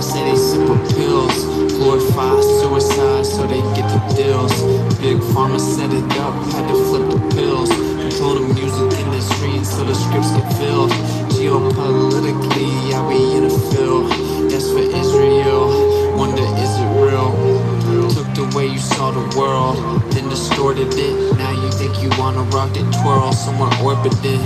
say they sip of pills. Glorify suicide so they get the deals. Big pharma set it up, had to flip the pills. Control the music industry until the scripts get filled. Geopolitically, yeah, we in a field. That's for Israel. Wonder, is it real? Took the way you saw the world, then distorted it. Now you think you wanna rock it, twirl, somewhere orbited.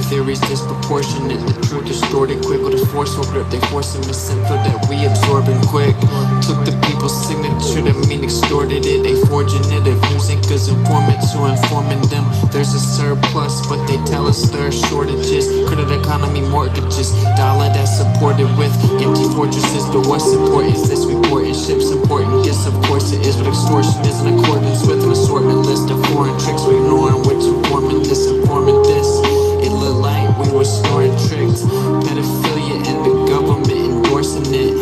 Theories disproportionate, the truth distorted quick with a forceful grip. They force a misinfo that we absorbing quick. Took the people's signature, that mean extorted it. They forging it, if using cause informants who informing them. There's a surplus, but they tell us there are shortages. Credit economy mortgages, dollar that's supported with empty fortresses. But what's important is this reporting ships important gifts. Of course it is, but extortion is in accordance with an assortment list of foreign tricks. We ignoring which informant this, informant this. It looked like we were snoring tricked. Pedophilia and the government endorsing it.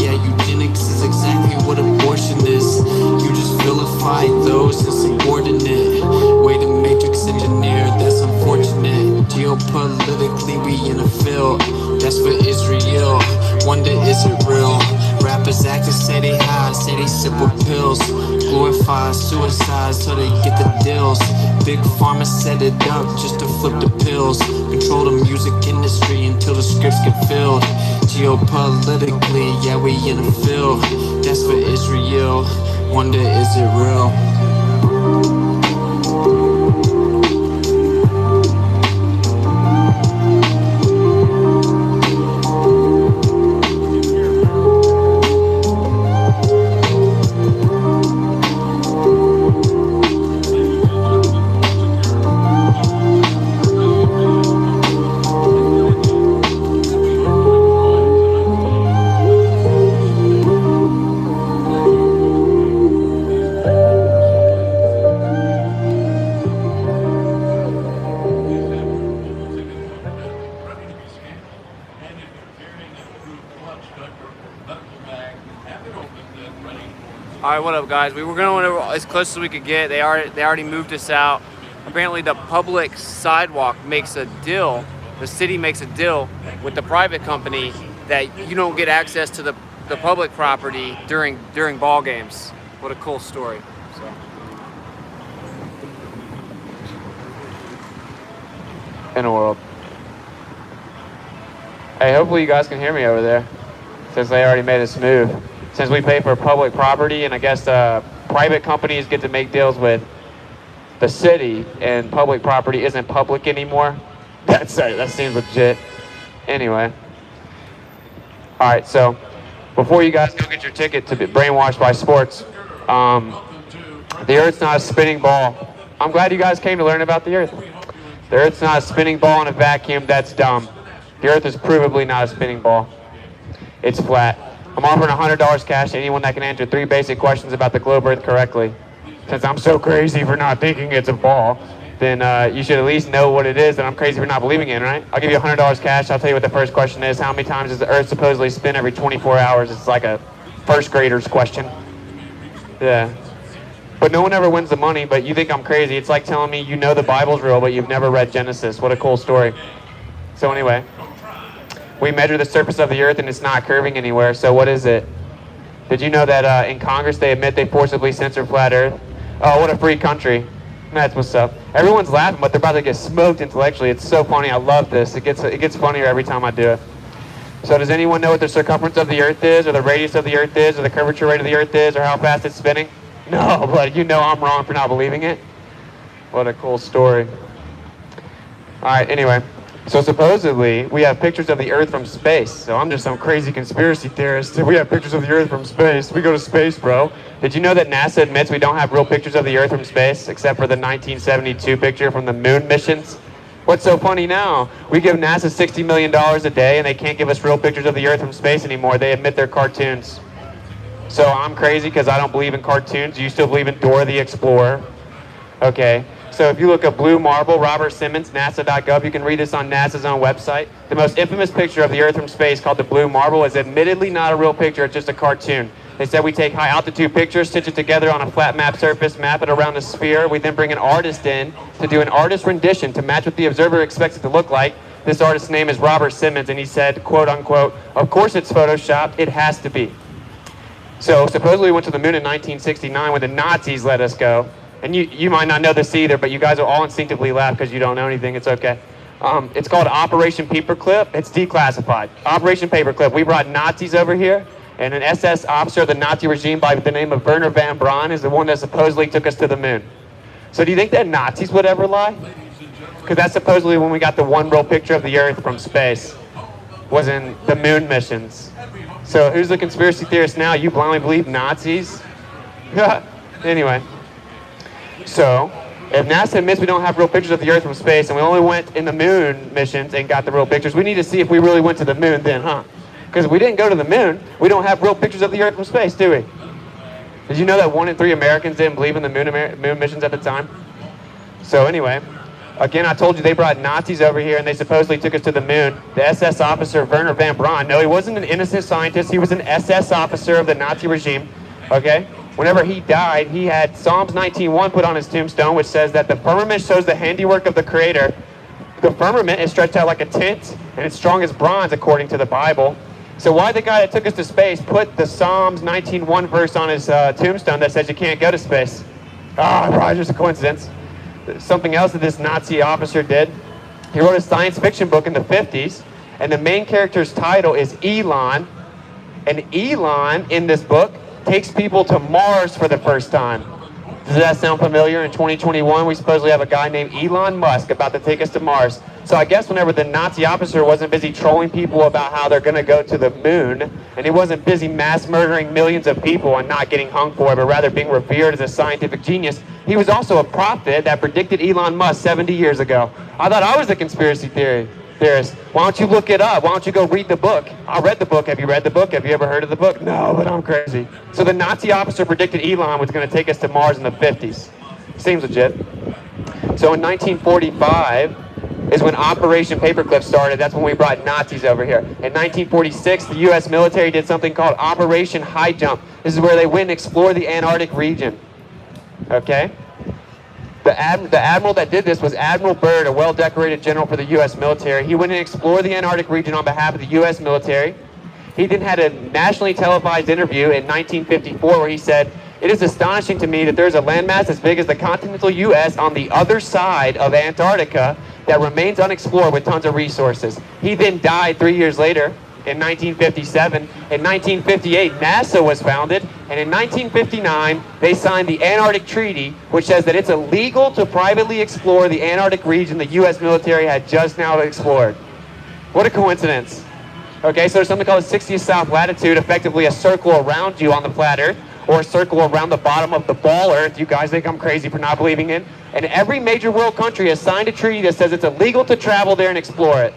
Yeah, eugenics is exactly what abortion is. You just vilify those insubordinate. Way to matrix engineer, that's unfortunate. Geopolitically we in a field. That's for Israel. Wonder, is it real? Rappers actors say they high, say they sip with pills. Glorify suicide so they get the deals. Big pharma set it up just to flip the pills. Control the music industry until the scripts get filled. Geopolitically, yeah, we in a field. That's for Israel. Wonder, is it real? Alright, what up guys? We were going over as close as we could get. They already moved us out. Apparently the public sidewalk makes a deal, the city makes a deal with the private company that you don't get access to the public property during ball games. What a cool story. So. In the world. Hey, hopefully you guys can hear me over there, since they already made us move. Since we pay for public property, and I guess private companies get to make deals with the city, and public property isn't public anymore. That seems legit. Anyway. Alright, so before you guys go get your ticket to be brainwashed by sports, the Earth's not a spinning ball. I'm glad you guys came to learn about the Earth. The Earth's not a spinning ball in a vacuum. That's dumb. The Earth is provably not a spinning ball. It's flat. I'm offering $100 cash to anyone that can answer 3 basic questions about the globe Earth correctly. Since I'm so crazy for not thinking it's a ball, then you should at least know what it is, and I'm crazy for not believing in, right? I'll give you $100 cash. I'll tell you what the first question is. How many times does the Earth supposedly spin every 24 hours? It's like a first grader's question. Yeah. But no one ever wins the money, but you think I'm crazy. It's like telling me you know the Bible's real, but you've never read Genesis. What a cool story. So anyway. We measure the surface of the Earth and it's not curving anywhere, so what is it? Did you know that in Congress they admit they forcibly censor flat Earth? Oh, what a free country. That's what's up. Everyone's laughing, but they're about to get smoked intellectually. It's so funny. I love this. It gets funnier every time I do it. So does anyone know what the circumference of the Earth is, or the radius of the Earth is, or the curvature rate of the Earth is, or how fast it's spinning? No, but you know I'm wrong for not believing it. What a cool story. All right, anyway. So supposedly, we have pictures of the Earth from space. So I'm just some crazy conspiracy theorist. We have pictures of the Earth from space. We go to space, bro. Did you know that NASA admits we don't have real pictures of the Earth from space, except for the 1972 picture from the moon missions? What's so funny now? We give NASA $60 million a day, and they can't give us real pictures of the Earth from space anymore. They admit they're cartoons. So I'm crazy because I don't believe in cartoons. You still believe in Dora the Explorer? Okay. So if you look up Blue Marble, Robert Simmons, NASA.gov, you can read this on NASA's own website. The most infamous picture of the Earth from space, called the Blue Marble, is admittedly not a real picture, it's just a cartoon. They said we take high altitude pictures, stitch it together on a flat map surface, map it around the sphere. We then bring an artist in to do an artist rendition to match what the observer expects it to look like. This artist's name is Robert Simmons, and he said, quote unquote, "Of course it's Photoshopped, it has to be." So supposedly we went to the moon in 1969 when the Nazis let us go. And you might not know this either, but you guys will all instinctively laugh because you don't know anything. It's okay. It's called Operation Paperclip. It's declassified. Operation Paperclip. We brought Nazis over here, and an SS officer of the Nazi regime by the name of Werner von Braun is the one that supposedly took us to the moon. So do you think that Nazis would ever lie? Because that's supposedly when we got the one real picture of the Earth from space, was in the moon missions. So who's the conspiracy theorist now? You blindly believe Nazis? Anyway, so if NASA admits we don't have real pictures of the Earth from space and we only went in the moon missions and got the real pictures, we need to see if we really went to the moon then, huh? Because if we didn't go to the moon, we don't have real pictures of the Earth from space, do we? Did you know that 1 in 3 Americans didn't believe in the moon missions at the time? So anyway, again, I told you they brought Nazis over here and they supposedly took us to the moon. The SS officer, Werner von Braun, no, he wasn't an innocent scientist. He was an SS officer of the Nazi regime, okay? Whenever he died, he had Psalms 19:1 put on his tombstone, which says that the firmament shows the handiwork of the Creator. The firmament is stretched out like a tent, and it's strong as bronze, according to the Bible. So why the guy that took us to space put the Psalms 19:1 verse on his tombstone that says you can't go to space? Probably just a coincidence. Something else that this Nazi officer did, he wrote a science fiction book in the 50s, and the main character's title is Elon. And Elon, in this book, takes people to Mars for the first time. Does that sound familiar? In 2021, we supposedly have a guy named Elon Musk about to take us to Mars. So I guess whenever the Nazi officer wasn't busy trolling people about how they're going to go to the moon, and he wasn't busy mass murdering millions of people and not getting hung for it, but rather being revered as a scientific genius, he was also a prophet that predicted Elon Musk 70 years ago. I thought I was a conspiracy theorist. Why don't you look it up? Why don't you go read the book? I read the book. Have you read the book? Have you ever heard of the book? No, but I'm crazy. So the Nazi officer predicted Elon was going to take us to Mars in the 50s. Seems legit. So in 1945 is when Operation Paperclip started. That's when we brought Nazis over here. In 1946, the U.S. military did something called Operation High Jump. This is where they went and explored the Antarctic region. Okay? The admiral that did this was Admiral Byrd, a well-decorated general for the U.S. military. He went and explored the Antarctic region on behalf of the U.S. military. He then had a nationally televised interview in 1954 where he said, "It is astonishing to me that there is a landmass as big as the continental U.S. on the other side of Antarctica that remains unexplored with tons of resources." He then died 3 years later in 1957. In 1958, NASA was founded, and in 1959, they signed the Antarctic Treaty, which says that it's illegal to privately explore the Antarctic region the U.S. military had just now explored. What a coincidence. Okay, so there's something called the 60th south latitude, effectively a circle around you on the flat Earth, or a circle around the bottom of the ball Earth. You guys think I'm crazy for not believing in? And every major world country has signed a treaty that says it's illegal to travel there and explore it.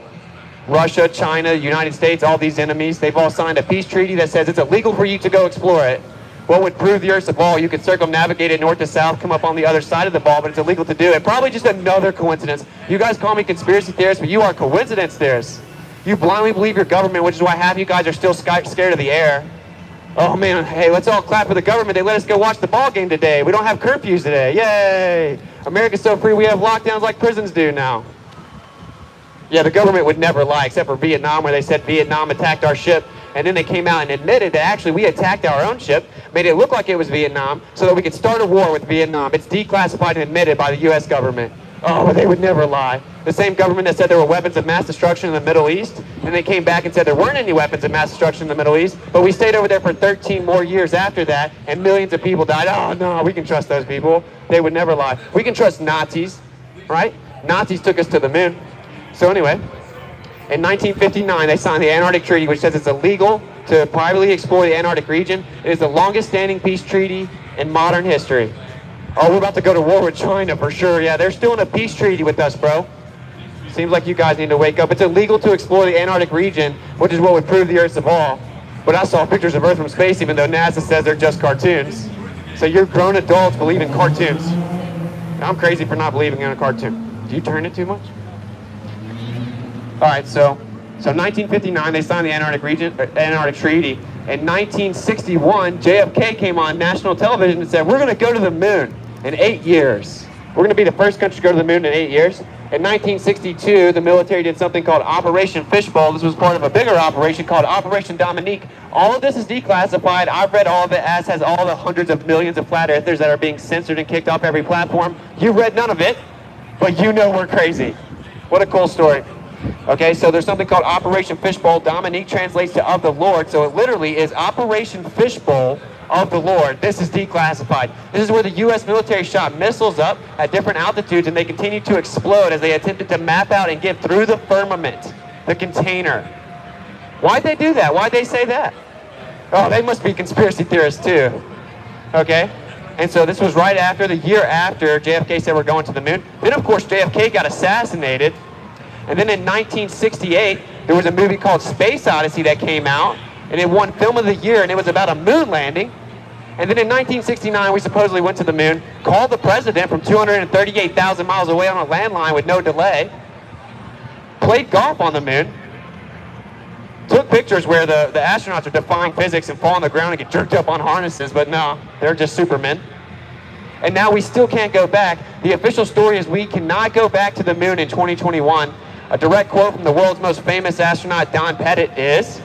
Russia, China, United States, all these enemies, they've all signed a peace treaty that says it's illegal for you to go explore it. What would prove the Earth's a ball? You could circumnavigate it north to south, come up on the other side of the ball, but it's illegal to do it. Probably just another coincidence. You guys call me conspiracy theorists, but you are coincidence theorists. You blindly believe your government, which is why half you guys are still scared of the air. Oh man, hey, let's all clap for the government. They let us go watch the ball game today. We don't have curfews today. Yay! America's so free, we have lockdowns like prisons do now. Yeah, the government would never lie, except for Vietnam, where they said Vietnam attacked our ship, and then they came out and admitted that actually we attacked our own ship, made it look like it was Vietnam, so that we could start a war with Vietnam. It's declassified and admitted by the U.S. government. Oh, but they would never lie. The same government that said there were weapons of mass destruction in the Middle East, and they came back and said there weren't any weapons of mass destruction in the Middle East, but we stayed over there for 13 more years after that, and millions of people died. Oh, no, we can trust those people. They would never lie. We can trust Nazis, right? Nazis took us to the moon. So anyway, in 1959, they signed the Antarctic Treaty, which says it's illegal to privately explore the Antarctic region. It is the longest standing peace treaty in modern history. Oh, we're about to go to war with China for sure. Yeah, they're still in a peace treaty with us, bro. Seems like you guys need to wake up. It's illegal to explore the Antarctic region, which is what would prove the Earth's a ball. But I saw pictures of Earth from space, even though NASA says they're just cartoons. So you're grown adults believe in cartoons. I'm crazy for not believing in a cartoon. Do you turn it too much? All right, so 1959, they signed the Antarctic Treaty. In 1961, JFK came on national television and said, we're going to go to the moon in 8 years. We're going to be the first country to go to the moon in 8 years. In 1962, the military did something called Operation Fishbowl. This was part of a bigger operation called Operation Dominique. All of this is declassified. I've read all of it, as has all the hundreds of millions of flat earthers that are being censored and kicked off every platform. You read none of it, but you know we're crazy. What a cool story. Okay, so there's something called Operation Fishbowl. Dominique translates to of the Lord, so it literally is Operation Fishbowl of the Lord. This is declassified. This is where the U.S. military shot missiles up at different altitudes, and they continue to explode as they attempted to map out and get through the firmament, the container. Why'd they do that? Why'd they say that? Oh, they must be conspiracy theorists too. Okay? And so this was right after, the year after JFK said we're going to the moon. Then, of course, JFK got assassinated. And then in 1968, there was a movie called Space Odyssey that came out, and it won Film of the Year, and it was about a moon landing. And then in 1969, we supposedly went to the moon, called the president from 238,000 miles away on a landline with no delay, played golf on the moon, took pictures where the astronauts are defying physics and fall on the ground and get jerked up on harnesses, but no, they're just supermen. And now we still can't go back. The official story is we cannot go back to the moon in 2021. A direct quote from the world's most famous astronaut, Don Pettit, is,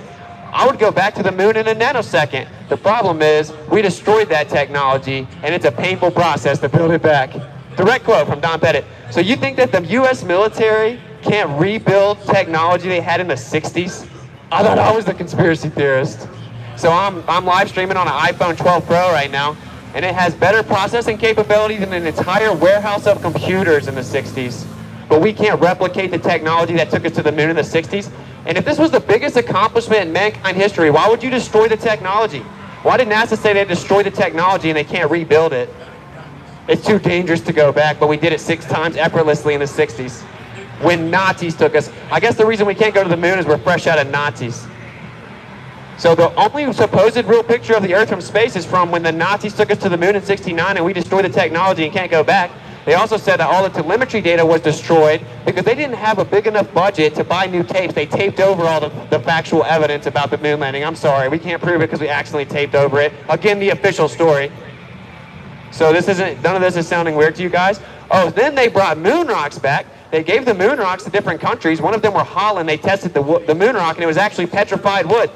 "I would go back to the moon in a nanosecond. The problem is we destroyed that technology, and it's a painful process to build it back." Direct quote from Don Pettit. So you think that the U.S. military can't rebuild technology they had in the 60s? I thought I was the conspiracy theorist. So I'm live streaming on an iPhone 12 Pro right now, and it has better processing capability than an entire warehouse of computers in the 60s. But we can't replicate the technology that took us to the moon in the 60s. And if this was the biggest accomplishment in mankind history, why would you destroy the technology? Why did NASA say they destroyed the technology and they can't rebuild it? It's too dangerous to go back, but we did it 6 times effortlessly in the 60s. When Nazis took us. I guess the reason we can't go to the moon is we're fresh out of Nazis. So the only supposed real picture of the Earth from space is from when the Nazis took us to the moon in '69 and we destroyed the technology and can't go back. They also said that all the telemetry data was destroyed because they didn't have a big enough budget to buy new tapes. They taped over all the factual evidence about the moon landing. I'm sorry, we can't prove it because we accidentally taped over it. Again, the official story. So none of this is sounding weird to you guys. Oh, then they brought moon rocks back. They gave the moon rocks to different countries. One of them were Holland. They tested the moon rock, and it was actually petrified wood.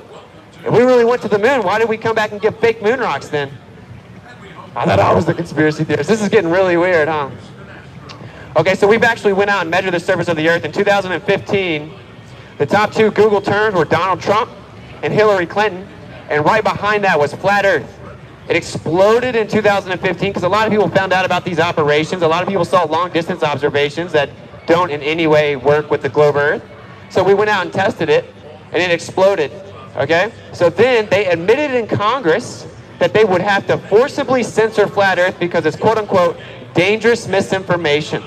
If we really went to the moon, why did we come back and give fake moon rocks then? I thought I was the conspiracy theorist. This is getting really weird, huh? Okay, so we've actually went out and measured the surface of the Earth. In 2015, the top 2 Google terms were Donald Trump and Hillary Clinton, and right behind that was flat Earth. It exploded in 2015 because a lot of people found out about these operations. A lot of people saw long-distance observations that don't in any way work with the globe Earth. So we went out and tested it, and it exploded. Okay? So then they admitted in Congress that they would have to forcibly censor flat Earth because it's quote-unquote dangerous misinformation.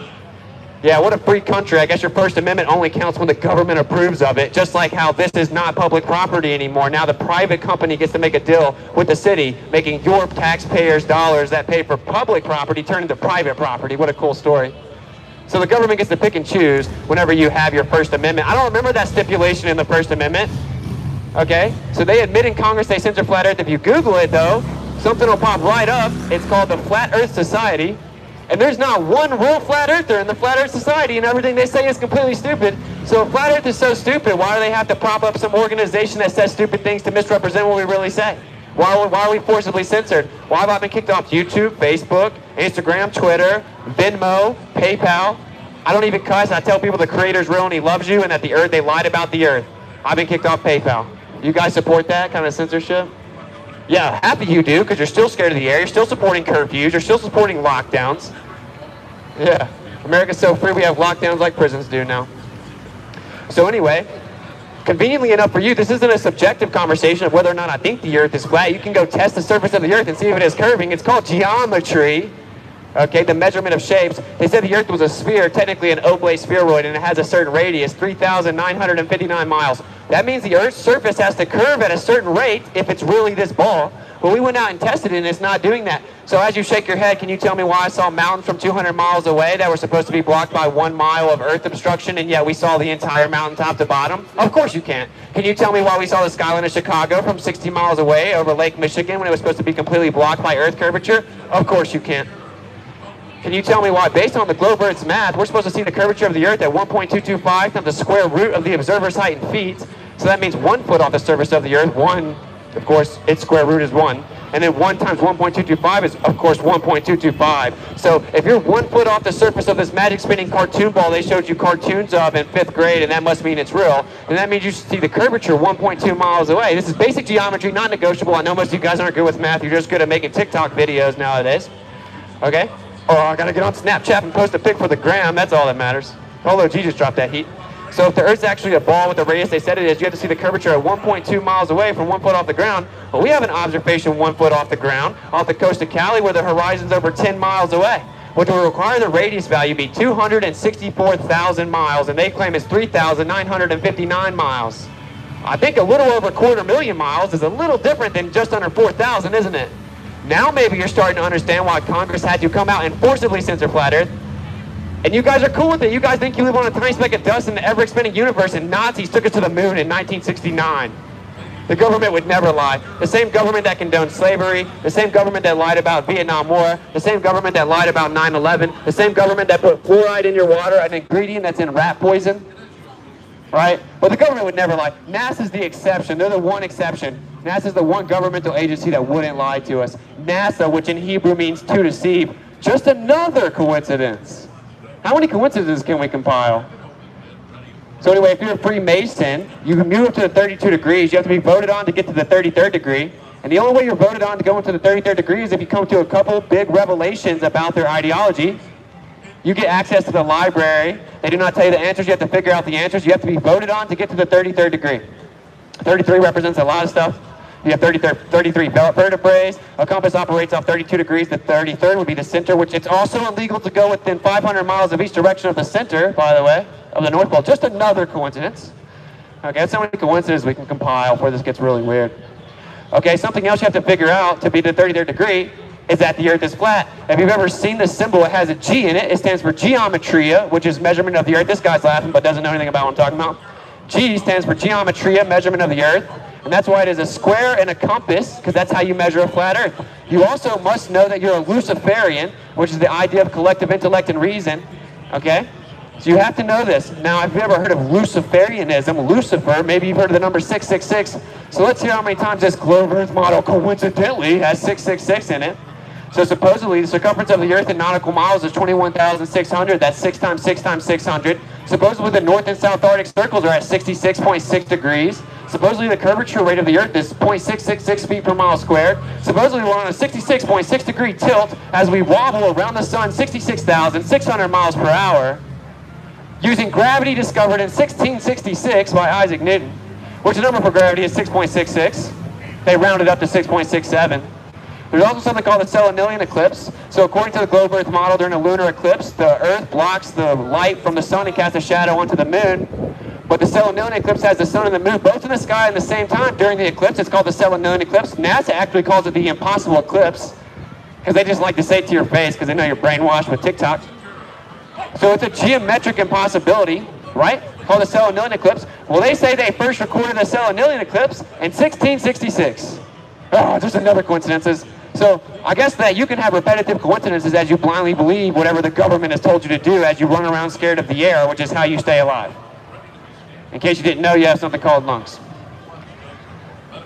Yeah, what a free country. I guess your First Amendment only counts when the government approves of it, just like how this is not public property anymore. Now the private company gets to make a deal with the city, making your taxpayers' dollars that pay for public property turn into private property. What a cool story. So the government gets to pick and choose whenever you have your First Amendment. I don't remember that stipulation in the First Amendment. Okay, so they admit in Congress they censor flat Earth. If you Google it though, something will pop right up. It's called the Flat Earth Society. And there's not one real flat earther in the Flat Earth Society, and everything they say is completely stupid. So if flat Earth is so stupid, why do they have to prop up some organization that says stupid things to misrepresent what we really say? Why are we forcibly censored? Why have I been kicked off YouTube, Facebook, Instagram, Twitter, Venmo, PayPal? I don't even cuss. I tell people the Creator's real and He loves you, and that the Earth, they lied about the Earth. I've been kicked off PayPal. You guys support that kind of censorship? Yeah, half of you do, because you're still scared of the air. You're still supporting curfews. You're still supporting lockdowns. Yeah, America's so free we have lockdowns like prisons do now. So anyway, conveniently enough for you, this isn't a subjective conversation of whether or not I think the Earth is flat. You can go test the surface of the Earth and see if it is curving. It's called geometry. Okay, the measurement of shapes. They said the Earth was a sphere, technically an oblate spheroid, and it has a certain radius, 3,959 miles. That means the Earth's surface has to curve at a certain rate if it's really this ball. But we went out and tested it, and it's not doing that. So as you shake your head, can you tell me why I saw mountains from 200 miles away that were supposed to be blocked by 1 mile of Earth obstruction, and yet we saw the entire mountain top to bottom? Of course you can't. Can you tell me why we saw the skyline of Chicago from 60 miles away over Lake Michigan when it was supposed to be completely blocked by Earth curvature? Of course you can't. Can you tell me why, based on the globe Earth's math, we're supposed to see the curvature of the Earth at 1.225 times the square root of the observer's height in feet? So that means 1 foot off the surface of the Earth. 1, of course, its square root is 1. And then 1 times 1.225 is, of course, 1.225. So if you're 1 foot off the surface of this magic spinning cartoon ball they showed you cartoons of in 5th grade, and that must mean it's real, then that means you should see the curvature 1.2 miles away. This is basic geometry, not negotiable. I know most of you guys aren't good with math. You're just good at making TikTok videos nowadays. Okay? Or I gotta get on Snapchat and post a pic for the gram. That's all that matters. Although Jesus dropped that heat. So if the Earth's actually a ball with the radius they said it is, you have to see the curvature at 1.2 miles away from 1 foot off the ground. But we have an observation 1 foot off the ground off the coast of Cali where the horizon's over 10 miles away, which will require the radius value be 264,000 miles, and they claim it's 3,959 miles. I think a little over 250,000 miles is a little different than just under 4,000, isn't it? Now maybe you're starting to understand why Congress had to come out and forcibly censor flat Earth. And you guys are cool with it. You guys think you live on a tiny speck of dust in the ever-expanding universe, and Nazis took us to the moon in 1969. The government would never lie. The same government that condoned slavery, the same government that lied about Vietnam War, the same government that lied about 9/11, the same government that put fluoride in your water, an ingredient that's in rat poison, right? But the government would never lie. NASA's the exception. They're the one exception. NASA's the one governmental agency that wouldn't lie to us. NASA, which in Hebrew means to deceive, just another coincidence. How many coincidences can we compile? So anyway, if you're a Freemason, you can move up to the 32 degrees. You have to be voted on to get to the 33rd degree. And the only way you're voted on to go into the 33rd degree is if you come to a couple big revelations about their ideology. You get access to the library. They do not tell you the answers. You have to figure out the answers. You have to be voted on to get to the 33rd degree. 33 represents a lot of stuff. You have 33 vertebrae. A compass operates off 32 degrees. The 33rd would be the center, which it's also illegal to go within 500 miles of each direction of the center, by the way, of the North Pole. Just another coincidence. Okay, that's how many coincidences we can compile before this gets really weird. Okay, something else you have to figure out to be the 33rd degree is that the Earth is flat. If you've ever seen this symbol, it has a G in it. It stands for geometria, which is measurement of the Earth. This guy's laughing but doesn't know anything about what I'm talking about. G stands for geometria, measurement of the Earth. And that's why it is a square and a compass, because that's how you measure a flat Earth. You also must know that you're a Luciferian, which is the idea of collective intellect and reason. Okay? So you have to know this. Now, if you've ever heard of Luciferianism, Lucifer, maybe you've heard of the number 666. So let's hear how many times this globe Earth model coincidentally has 666 in it. So supposedly the circumference of the Earth in nautical miles is 21,600. That's 6 times 6 times 600. Supposedly the North and South Arctic circles are at 66.6 degrees. Supposedly the curvature rate of the Earth is 0.666 feet per mile squared. Supposedly we're on a 66.6 degree tilt as we wobble around the sun 66,600 miles per hour using gravity discovered in 1666 by Isaac Newton, which the number for gravity is 6.66. They rounded up to 6.67. There's also something called the Selenilian eclipse. So according to the globe Earth model, during a lunar eclipse, the Earth blocks the light from the sun and casts a shadow onto the moon. But the Selenilian eclipse has the sun and the moon both in the sky at the same time during the eclipse. It's called the Selenilian eclipse. NASA actually calls it the impossible eclipse because they just like to say it to your face because they know you're brainwashed with TikTok. So it's a geometric impossibility, right? Called the Selenilian eclipse. Well, they say they first recorded the Selenilian eclipse in 1666. Oh, just another coincidences. So I guess that you can have repetitive coincidences as you blindly believe whatever the government has told you to do as you run around scared of the air, which is how you stay alive. In case you didn't know, you have something called lungs.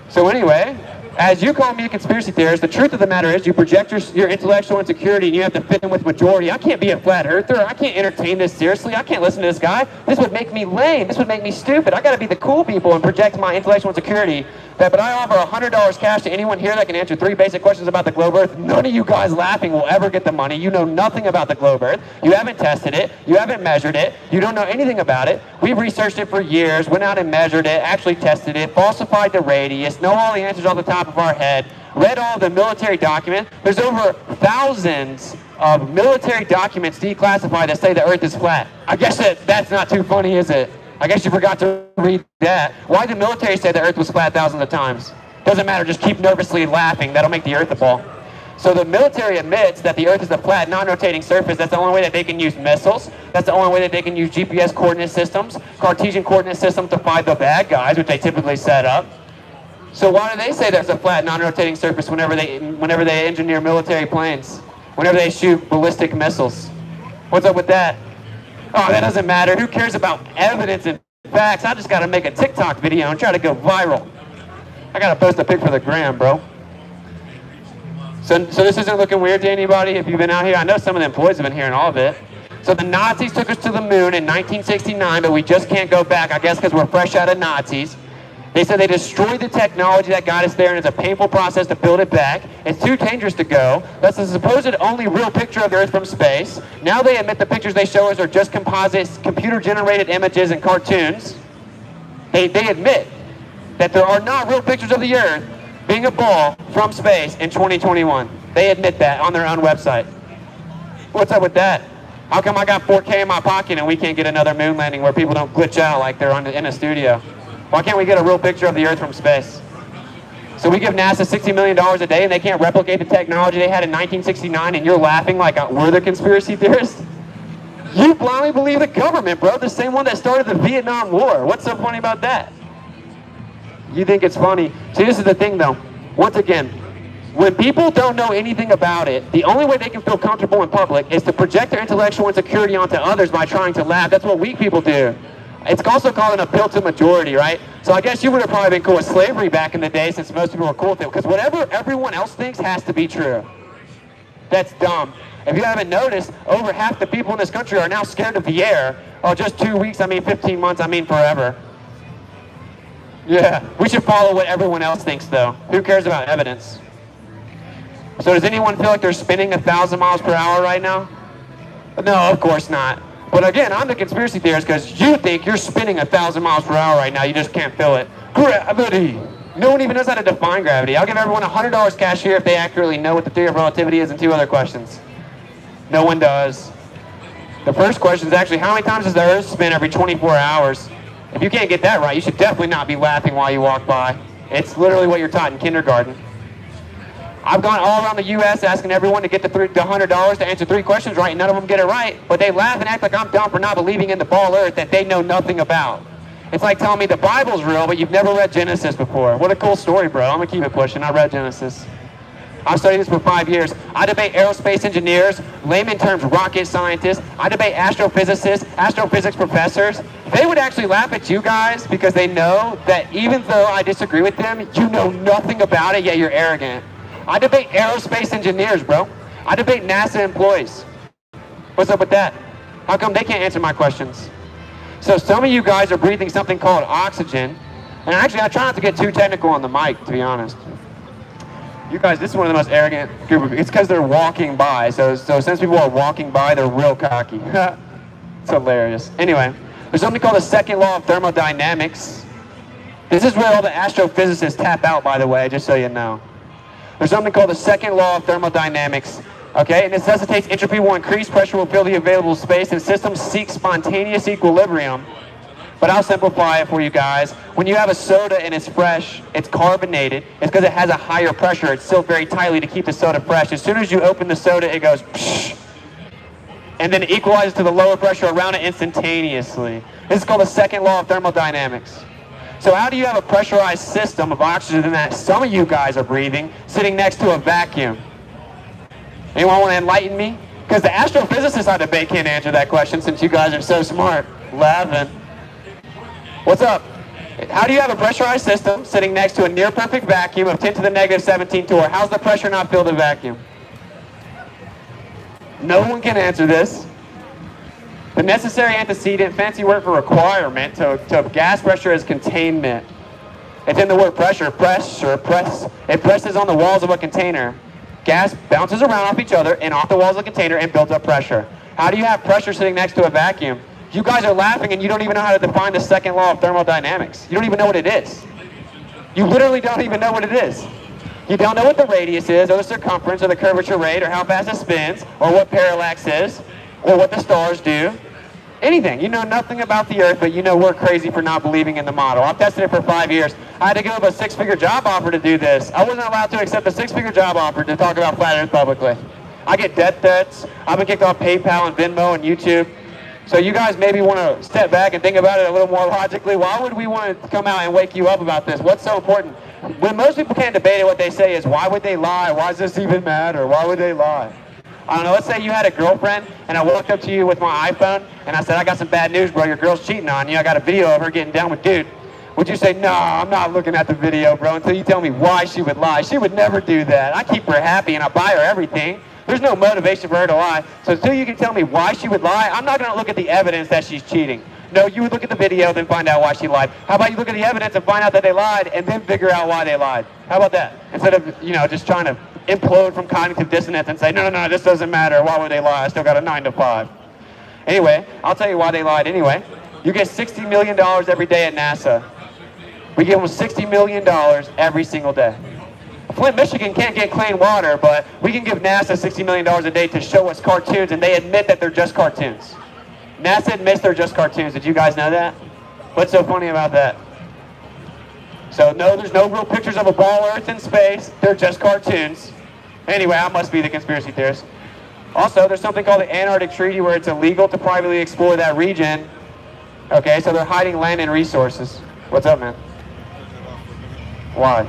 So anyway, as you call me a conspiracy theorist, the truth of the matter is you project your intellectual insecurity and you have to fit in with majority. I can't be a flat earther. I can't entertain this seriously. I can't listen to this guy. This would make me lame. This would make me stupid. I got to be the cool people and project my intellectual insecurity. But I offer $100 cash to anyone here that can answer 3 basic questions about the globe Earth. None of you guys laughing will ever get the money. You know nothing about the globe Earth. You haven't tested it. You haven't measured it. You don't know anything about it. We've researched it for years, went out and measured it, actually tested it, falsified the radius, know all the answers off the top of our head, read all the military documents. There's over thousands of military documents declassified that say the Earth is flat. I guess that's not too funny, is it? I guess you forgot to read that. Why did the military say the Earth was flat thousands of times? Doesn't matter, just keep nervously laughing. That'll make the Earth a ball. So the military admits that the Earth is a flat, non-rotating surface. That's the only way that they can use missiles. That's the only way that they can use GPS coordinate systems, Cartesian coordinate systems to find the bad guys, which they typically set up. So why do they say there's a flat, non-rotating surface whenever they engineer military planes? whenever they shoot ballistic missiles. What's up with that? Oh, that doesn't matter. Who cares about evidence and facts? I just got to make a TikTok video and try to go viral. I got to post a pic for the gram, bro. So this isn't looking weird to anybody if you've been out here? I know some of the employees have been hearing all of it. So the Nazis took us to the moon in 1969, but we just can't go back, I guess because we're fresh out of Nazis. They said they destroyed the technology that got us there, and it's a painful process to build it back. It's too dangerous to go. That's the supposed only real picture of the Earth from space. Now they admit the pictures they show us are just composites, computer-generated images and cartoons. They admit that there are not real pictures of the Earth being a ball from space in 2021. They admit that on their own website. What's up with that? How come I got 4K in my pocket and we can't get another moon landing where people don't glitch out like they're in a studio? Why can't we get a real picture of the Earth from space? So we give NASA $60 million a day and they can't replicate the technology they had in 1969, and you're laughing like we're the conspiracy theorists? You blindly believe the government, bro. The same one that started the Vietnam War. What's so funny about that? You think it's funny. See, this is the thing though. Once again, when people don't know anything about it, the only way they can feel comfortable in public is to project their intellectual insecurity onto others by trying to laugh. That's what weak people do. It's also called an appeal to majority, right? So I guess you would have probably been cool with slavery back in the day, since most people were cool with it, because whatever everyone else thinks has to be true. That's dumb. If you haven't noticed, over half the people in this country are now scared of the air. Oh, just 2 weeks, I mean 15 months, I mean forever. Yeah, we should follow what everyone else thinks though. Who cares about evidence? So does anyone feel like they're spinning 1,000 miles per hour right now? No, of course not. But again, I'm the conspiracy theorist because you think you're spinning 1,000 miles per hour right now. You just can't feel it. Gravity. No one even knows how to define gravity. I'll give everyone $100 cash here if they accurately know what the theory of relativity is, and 2 other questions. No one does. The first question is actually, how many times does the Earth spin every 24 hours? If you can't get that right, you should definitely not be laughing while you walk by. It's literally what you're taught in kindergarten. I've gone all around the U.S. asking everyone to get the $100 to answer 3 questions right, and none of them get it right. But they laugh and act like I'm dumb for not believing in the ball Earth that they know nothing about. It's like telling me the Bible's real, but you've never read Genesis before. What a cool story, bro. I'm going to keep it pushing. I read Genesis. I've studied this for 5 years. I debate aerospace engineers, layman terms rocket scientists. I debate astrophysicists, astrophysics professors. They would actually laugh at you guys because they know that even though I disagree with them, you know nothing about it, yet you're arrogant. I debate aerospace engineers, bro. I debate NASA employees. What's up with that? How come they can't answer my questions? So some of you guys are breathing something called oxygen. And actually, I try not to get too technical on the mic, to be honest. You guys, this is one of the most arrogant group of people. It's because they're walking by. So since people are walking by, they're real cocky. It's hilarious. Anyway, there's something called the second law of thermodynamics. This is where all the astrophysicists tap out, by the way, just so you know. There's something called the second law of thermodynamics. Okay, it necessitates entropy will increase, pressure will fill the available space, and systems seek spontaneous equilibrium. But I'll simplify it for you guys. When you have a soda and it's fresh, it's carbonated, it's because it has a higher pressure. It's sealed very tightly to keep the soda fresh. As soon as you open the soda, it goes psh, and then it equalizes to the lower pressure around it instantaneously. This is called the second law of thermodynamics. So how do you have a pressurized system of oxygen that some of you guys are breathing sitting next to a vacuum? Anyone want to enlighten me? Because the astrophysicists I debate can't answer that question since you guys are so smart. Laughing. What's up? How do you have a pressurized system sitting next to a near-perfect vacuum of 10 to the negative 17 torr? How's the pressure not fill the vacuum? No one can answer this. The necessary antecedent, fancy word for requirement, to gas pressure is containment. It's in the word pressure. It presses on the walls of a container. Gas bounces around off each other and off the walls of the container and builds up pressure. How do you have pressure sitting next to a vacuum? You guys are laughing and you don't even know how to define the second law of thermodynamics. You don't even know what it is. You literally don't even know what it is. You don't know what the radius is, or the circumference, or the curvature rate, or how fast it spins, or what parallax is, or what the stars do. Anything. You know nothing about the Earth, but you know we're crazy for not believing in the model. I've tested it for 5 years. I had to give up a 6-figure job offer to do this. I wasn't allowed to accept a 6-figure job offer to talk about flat Earth publicly. I get death threats. I've been kicked off PayPal and Venmo and YouTube. So you guys maybe want to step back and think about it a little more logically. Why would we want to come out and wake you up about this? What's so important? When most people can't debate it, what they say is, why would they lie? Why does this even matter? Why would they lie? I don't know, let's say you had a girlfriend and I walked up to you with my iPhone and I said, I got some bad news, bro, your girl's cheating on you. I got a video of her getting down with dude. Would you say, no, I'm not looking at the video, bro, until you tell me why she would lie? She would never do that. I keep her happy and I buy her everything. There's no motivation for her to lie. So until you can tell me why she would lie, I'm not going to look at the evidence that she's cheating. No, you would look at the video, then find out why she lied. How about you look at the evidence and find out that they lied, and then figure out why they lied? How about that? Instead of, just trying to implode from cognitive dissonance and say, no, this doesn't matter. Why would they lie? I still got a 9 to 5. Anyway, I'll tell you why they lied anyway. You get $60 million every day at NASA. We give them $60 million every single day. Flint, Michigan can't get clean water, but we can give NASA $60 million a day to show us cartoons, and they admit that they're just cartoons. NASA admits they're just cartoons. Did you guys know that? What's so funny about that? So no, there's no real pictures of a ball Earth in space. They're just cartoons. Anyway, I must be the conspiracy theorist. Also, there's something called the Antarctic Treaty where it's illegal to privately explore that region. Okay, so they're hiding land and resources. What's up, man? Why?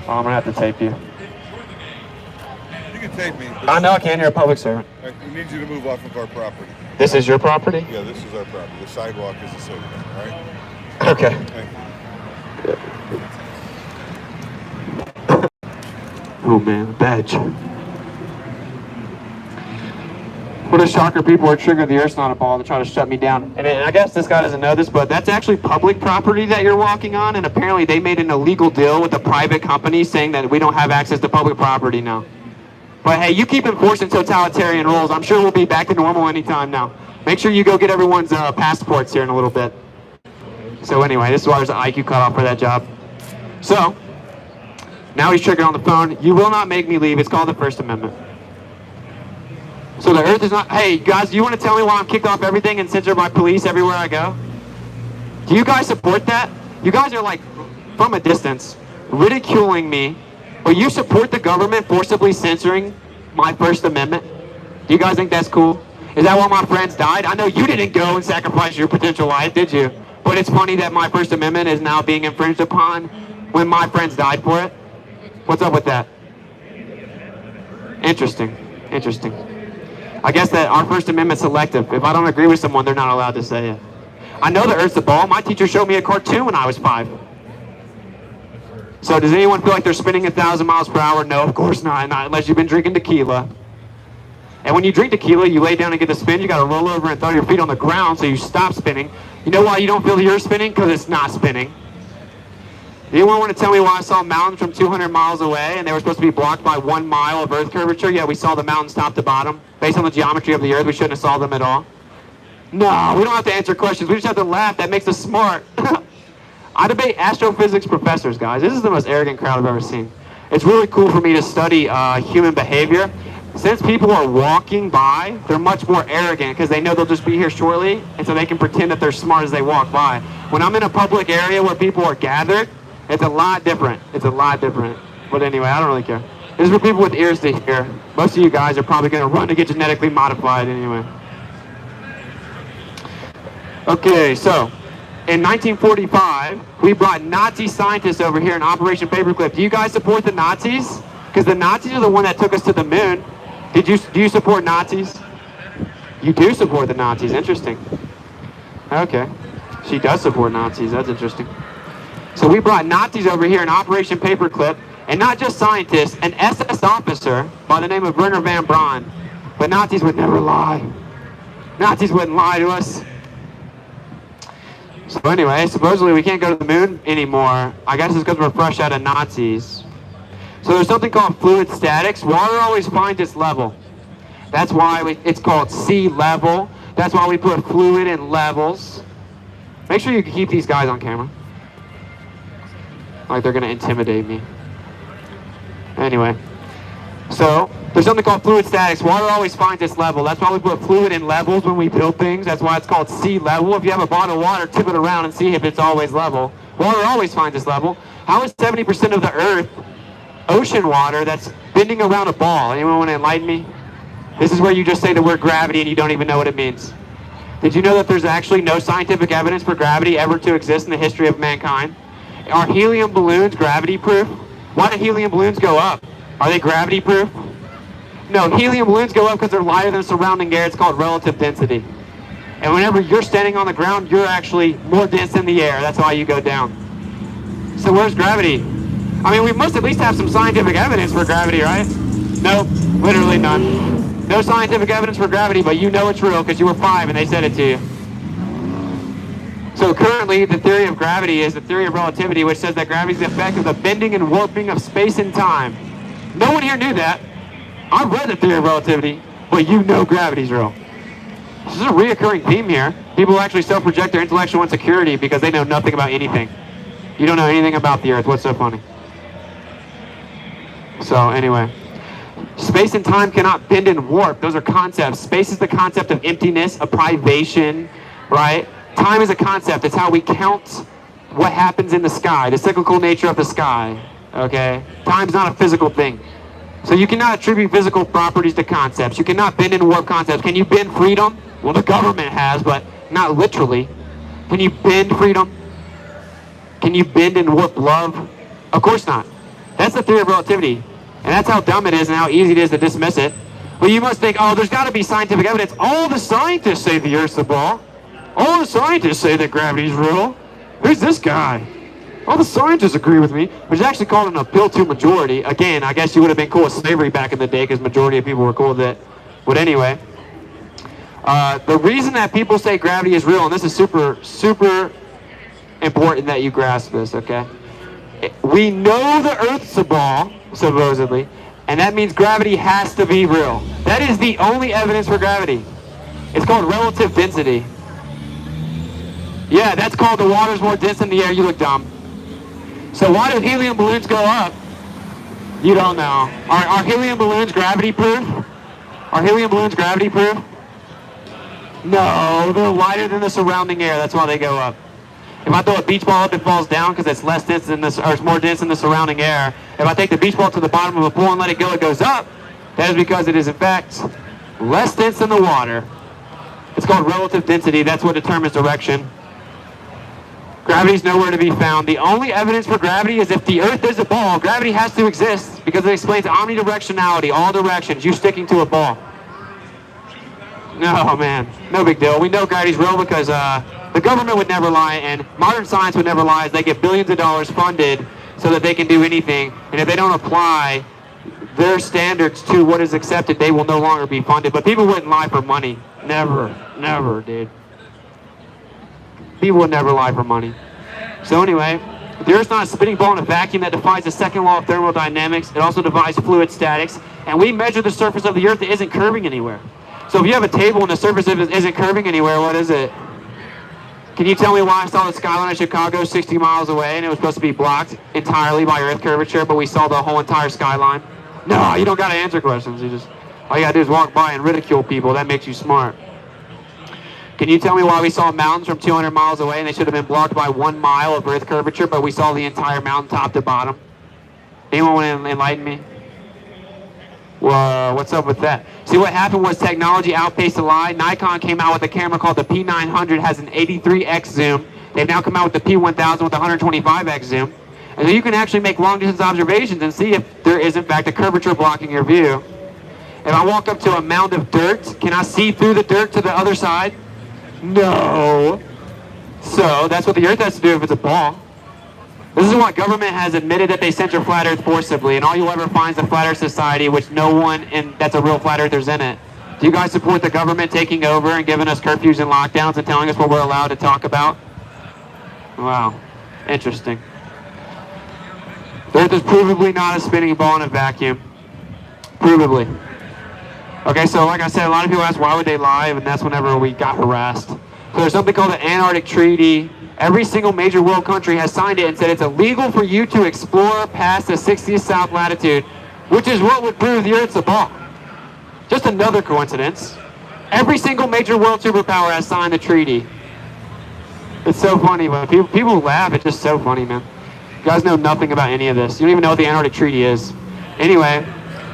Oh, I'm gonna have to tape you. You can tape me. I know I can. You're a public servant. We need you to move off of our property. This is your property? Yeah, this is our property. The sidewalk is the city, all right? Okay. Thank you. Oh man, badge. What a shocker, people are triggered. The Earth's not a ball to try to shut me down. And I guess this guy doesn't know this, but that's actually public property that you're walking on, and apparently they made an illegal deal with a private company saying that we don't have access to public property now. But hey, you keep enforcing totalitarian rules. I'm sure we'll be back to normal anytime now. Make sure you go get everyone's passports here in a little bit. So anyway, this is why there's an IQ cutoff for that job. So, now he's triggered on the phone. You will not make me leave. It's called the First Amendment. So the Earth is not... Hey, guys, you want to tell me why I'm kicked off everything and censored by police everywhere I go? Do you guys support that? You guys are like, from a distance, ridiculing me. But you support the government forcibly censoring my First Amendment? Do you guys think that's cool? Is that why my friends died? I know you didn't go and sacrifice your potential life, did you? But it's funny that my First Amendment is now being infringed upon when my friends died for it. What's up with that? Interesting. Interesting. I guess that our First Amendment's selective. If I don't agree with someone, they're not allowed to say it. I know the Earth's a ball. My teacher showed me a cartoon when I was 5. So does anyone feel like they're spinning 1,000 miles per hour? No, of course not unless you've been drinking tequila. And when you drink tequila, you lay down and get the spin. You got to roll over and throw your feet on the ground so you stop spinning. You know why you don't feel you're spinning? Because it's not spinning. Anyone want to tell me why I saw mountains from 200 miles away and they were supposed to be blocked by 1 mile of Earth curvature? Yeah, we saw the mountains top to bottom. Based on the geometry of the Earth, we shouldn't have saw them at all. No, we don't have to answer questions. We just have to laugh. That makes us smart. I debate astrophysics professors, guys. This is the most arrogant crowd I've ever seen. It's really cool for me to study human behavior. Since people are walking by, they're much more arrogant because they know they'll just be here shortly, and so they can pretend that they're smart as they walk by. When I'm in a public area where people are gathered, it's a lot different. It's a lot different. But anyway, I don't really care. This is for people with ears to hear. Most of you guys are probably going to run to get genetically modified anyway. Okay, so in 1945, we brought Nazi scientists over here in Operation Paperclip. Do you guys support the Nazis? Because the Nazis are the one that took us to the moon. Do you support Nazis? You do support the Nazis. Interesting. Okay. She does support Nazis. That's interesting. So we brought Nazis over here in Operation Paperclip, and not just scientists, an SS officer by the name of Werner von Braun. But Nazis would never lie. Nazis wouldn't lie to us. So anyway, supposedly we can't go to the moon anymore. I guess it's because we're fresh out of Nazis. So there's something called fluid statics. Water always finds its level. That's why it's called sea level. That's why we put fluid in levels. Make sure you keep these guys on camera. Like they're going to intimidate me. Anyway. So there's something called fluid statics. Water always finds its level. That's why we put fluid in levels when we build things. That's why it's called sea level. If you have a bottle of water, tip it around and see if it's always level. Water always finds its level. How is 70% of the Earth ocean water that's bending around a ball? Anyone want to enlighten me? This is where you just say the word gravity and you don't even know what it means. Did you know that there's actually no scientific evidence for gravity ever to exist in the history of mankind? Are helium balloons gravity proof? Why do helium balloons go up? Are they gravity proof? No, helium balloons go up because they're lighter than surrounding air. It's called relative density. And whenever you're standing on the ground, you're actually more dense in the air. That's why you go down. So where's gravity? I mean, we must at least have some scientific evidence for gravity, right? Nope, literally none. No scientific evidence for gravity, but you know it's real because you were 5 and they said it to you. So currently, the theory of gravity is the theory of relativity, which says that gravity is the effect of the bending and warping of space and time. No one here knew that. I've read the theory of relativity, but you know gravity's real. This is a reoccurring theme here. People actually self-project their intellectual insecurity because they know nothing about anything. You don't know anything about the Earth. What's so funny? So anyway, space and time cannot bend and warp. Those are concepts. Space is the concept of emptiness, of privation, right? Time is a concept. It's how we count what happens in the sky, the cyclical nature of the sky, okay? Time's not a physical thing. So you cannot attribute physical properties to concepts. You cannot bend and warp concepts. Can you bend freedom? Well, the government has, but not literally. Can you bend freedom? Can you bend and warp love? Of course not. That's the theory of relativity. And that's how dumb it is and how easy it is to dismiss it. Well, you must think, oh, there's got to be scientific evidence. All the scientists say the Earth's a ball. All the scientists say that gravity's real. Who's this guy? All the scientists agree with me, which is actually called an appeal to majority. Again, I guess you would have been cool with slavery back in the day because majority of people were cool with it. But anyway, the reason that people say gravity is real, and this is super, super important that you grasp this, okay? We know the Earth's a ball, supposedly, and that means gravity has to be real. That is the only evidence for gravity. It's called relative density. Yeah, that's called the water's more dense than the air. You look dumb. So why do helium balloons go up? You don't know. Are helium balloons gravity proof? Are helium balloons gravity proof? No, they're lighter than the surrounding air. That's why they go up. If I throw a beach ball up, it falls down because it's less dense than this, or it's more dense than the surrounding air. If I take the beach ball to the bottom of a pool and let it go, it goes up. That is because it is, in fact, less dense than the water. It's called relative density. That's what determines direction. Gravity is nowhere to be found. The only evidence for gravity is if the Earth is a ball, gravity has to exist because it explains omnidirectionality, all directions, you sticking to a ball. No, man, no big deal. We know gravity's real because the government would never lie and modern science would never lie. They get billions of dollars funded so that they can do anything. And if they don't apply their standards to what is accepted, they will no longer be funded. But people wouldn't lie for money. Never, never, dude. People would never lie for money. So anyway, the Earth's not a spinning ball in a vacuum. That defies the second law of thermodynamics. It also defies fluid statics. And we measure the surface of the Earth that isn't curving anywhere. So if you have a table and the surface of it isn't curving anywhere, what is it? Can you tell me why I saw the skyline of Chicago 60 miles away and it was supposed to be blocked entirely by Earth curvature, but we saw the whole entire skyline? No, you don't got to answer questions. All you got to do is walk by and ridicule people. That makes you smart. Can you tell me why we saw mountains from 200 miles away and they should have been blocked by 1 mile of Earth curvature, but we saw the entire mountain top to bottom? Anyone want to enlighten me? Well, what's up with that? See, what happened was technology outpaced the lie. Nikon came out with a camera called the P900, has an 83x zoom. They've now come out with the P1000 with 125x zoom. And so you can actually make long distance observations and see if there is in fact a curvature blocking your view. If I walk up to a mound of dirt, can I see through the dirt to the other side? No. So that's what the Earth has to do if it's a ball. This is why government has admitted that they censor flat Earth forcibly, and all you'll ever find is a flat Earth society, which no one that's a real flat earther's in it. Do you guys support the government taking over and giving us curfews and lockdowns and telling us what we're allowed to talk about? Wow, interesting. The Earth is provably not a spinning ball in a vacuum. Provably. Okay, so like I said, a lot of people ask why would they lie, and that's whenever we got harassed. So there's something called the Antarctic Treaty. Every single major world country has signed it and said it's illegal for you to explore past the 60th south latitude, which is what would prove the Earth's a ball. Just another coincidence. Every single major world superpower has signed the treaty. It's so funny, but people laugh. It's just so funny, man. You guys know nothing about any of this. You don't even know what the Antarctic Treaty is. Anyway,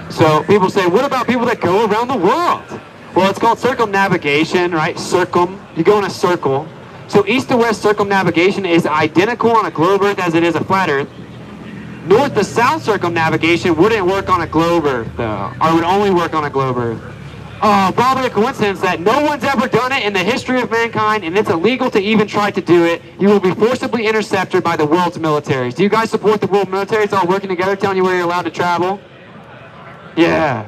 so people say, what about people that go around the world? Well, it's called circumnavigation, right? You go in a circle. So east to west circumnavigation is identical on a globe Earth as it is a flat Earth. North to south circumnavigation wouldn't work on a globe Earth, though, or would only work on a globe Earth. Probably a coincidence that no one's ever done it in the history of mankind, and it's illegal to even try to do it. You will be forcibly intercepted by the world's militaries. Do you guys support the world militaries all working together, telling you where you're allowed to travel? Yeah.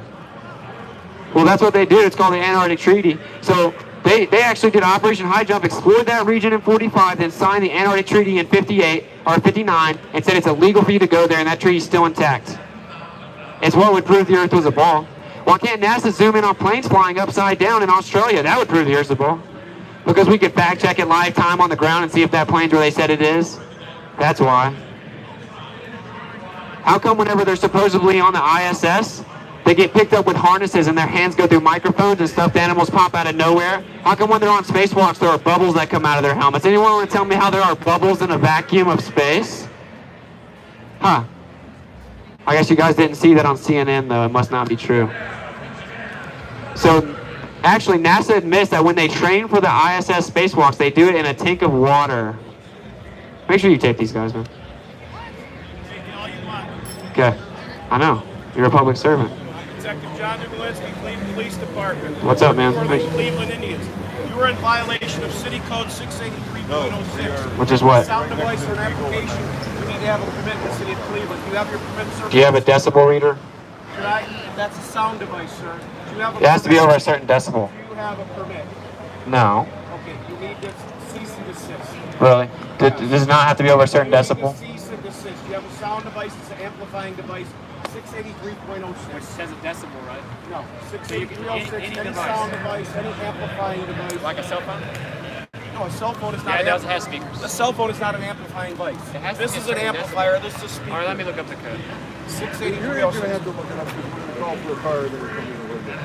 Well, that's what they did. It's called the Antarctic Treaty. So they actually did Operation High Jump, explored that region in 45, then signed the Antarctic Treaty in 58 or 59, and said it's illegal for you to go there, and that treaty's still intact. It's what would prove the Earth was a ball. Why can't NASA zoom in on planes flying upside down in Australia? That would prove the Earth's a ball. Because we could fact check it live time on the ground and see if that plane's where they said it is. That's why. How come whenever they're supposedly on the ISS, they get picked up with harnesses and their hands go through microphones and stuffed animals pop out of nowhere? How come when they're on spacewalks there are bubbles that come out of their helmets? Anyone want to tell me how there are bubbles in a vacuum of space? Huh. I guess you guys didn't see that on CNN, though. It must not be true. So, actually, NASA admits that when they train for the ISS spacewalks, they do it in a tank of water. Make sure you tape these guys, man. Okay. I know. You're a public servant. Detective John Dubilinski, Cleveland Police Department. What's up, man? For the Cleveland Indians. You were in violation of City Code 683.06. Which is what? Sound device or an application. You need to have a permit in the city of Cleveland. Do you have your permit, sir? Do you have a decibel reader? That's a sound device, sir. Do you have a It has to be permit? over a certain decibel. Do you have a permit? No. Okay, you need to cease and desist. Really? Does it not have to be over a certain decibel? Cease and desist. You have a sound device, it's an amplifying device, 683.06. Which says a decibel, right? No, So you can- 683.06, any any device. sound device, any amplifying device. Like a cell phone? No, a cell phone is not Yeah, it does ampli- have speakers. A cell phone is not an amplifying device. It has to This be a is an certain amplifier, this is a speaker. All right, let me look up the code. You're going to 683.06. have to look it up because we're going to call for a car that are coming over there.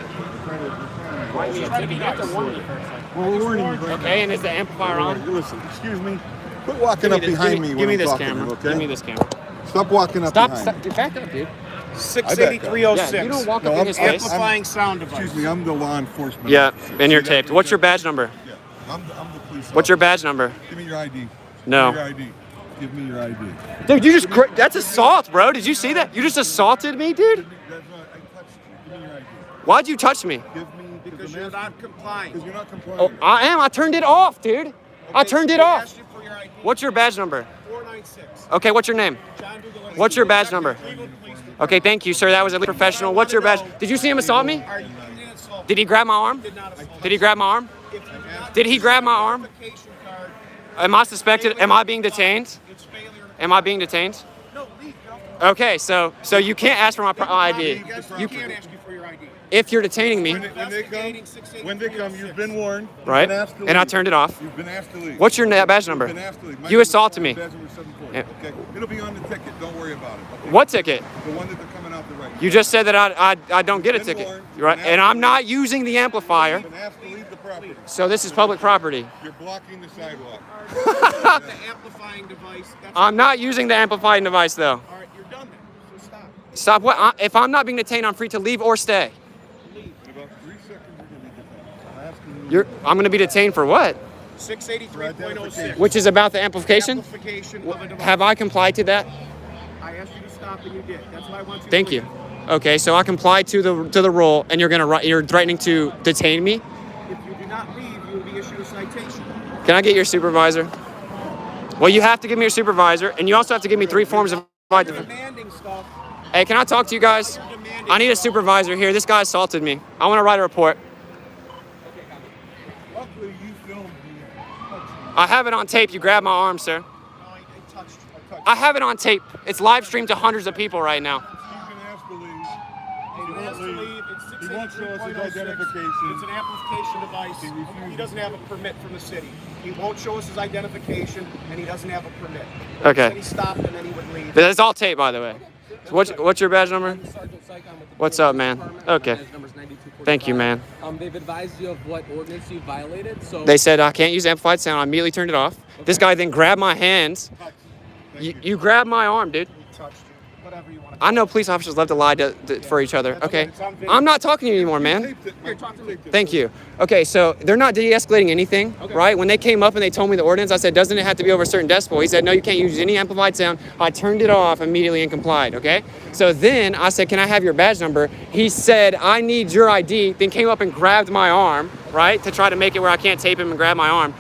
Why do you have to warn me first? Well, we're warning you. Okay, and is the amplifier on? Listen, excuse me. Quit walking up behind me Give when me I'm this talking, camera. okay? Give me this camera. Stop walking up Stop. behind me. Back up, dude. 683.06. Yeah, you don't walk No, up in his face. Amplifying sound device. Excuse me, I'm the law enforcement Yeah, officer. and you're See that taped. What's your picture? badge number? Yeah, I'm the police What's your officer. badge number? Give me your ID. No. Give me your ID. Give me your ID. Dude, you just, that's assault, bro. Did you see that? You just assaulted me, dude? That's not, I touched you. Give me your ID. Why'd you touch me? Give me, Because you're not complying. Because you're not complying. Oh, I am. I turned it off, dude. I turned it I off. asked you for your ID. What's your badge number? 496. Okay, what's your name? John Dubilinski. What's your badge number? Cleveland Police Department. Okay, thank you, sir. That was at least professional. What's your badge? Did you see him assault me? Are you didn't assault? Did he grab my arm? Did not assault. Did he grab my arm? If you do not Did he grab my arm? identification card, Am I suspected? Am I being detained? it's failure. Am I being detained? No, leave. Get off the Okay, so you can't ask for my ID. You can't ask you for your ID. if you're detaining me, When they come, you've been warned. You've right? been asked to And I leave. turned it off. You've been asked to leave. What's your badge number? You've been asked to leave. My You name- assaulted me. Badge number 740, Yeah. okay? It'll be on the ticket. Don't worry about it. Okay? What ticket? The one that they're coming out the right. You just said that I don't get a Been ticket, warned. right? And I'm not using the amplifier, You've been asked to leave the property. so this is public property. You're blocking the sidewalk. The amplifying device. That's I'm not using the amplifying device though. all right. You're done then. So stop. Stop. What? If I'm not being detained, I'm free to leave or stay. In about 3 seconds, you're going to be detained. I'm asking you. I'm going to be detained for what? 683.06. Which is about the amplification. Amplification of a device. Have I complied to that? I asked you to stop and you did. That's why I want you. Thank to you. leave. Okay, so I complied to the rule, and you're threatening to detain me. If you do not leave, you will be issued a citation. Can I get your supervisor? Well, you have to give me your supervisor, and you also have to give me 3 forms of You're ID. demanding stuff. Hey, can I talk to you guys? I need a supervisor here. This guy assaulted me. I want to write a report. Luckily, you filmed me. I have it on tape. You grabbed my arm, sir. No, I touched you. I have it on tape. It's live streamed to hundreds of people right now. He's been asked to leave. He wants to leave. It's He won't show us his 683.06. identification. It's an amplification device. He doesn't have a permit from the city. He won't show us his identification, and he doesn't have a permit. Okay. He stopped, and then he would leave. It's all tape, by the way. What's your badge number? What's up, man? Okay. Thank you, man. They've advised you of what ordinance you violated. So They said I can't use amplified sound. I immediately turned it off. This guy then grabbed my hands. You grabbed my arm, dude. Touched whatever you want to. I know police officers love to lie for each other. Okay, I'm not talking to you anymore, man. Thank you. Okay, so they're not de-escalating anything, right? When they came up and they told me the ordinance, I said, doesn't it have to be over a certain decibel? He said, no, you can't use any amplified sound. I turned it off immediately and complied, okay? So then I said, can I have your badge number? He said, I need your ID, then came up and grabbed my arm, right? To try to make it where I can't tape him and grab my arm.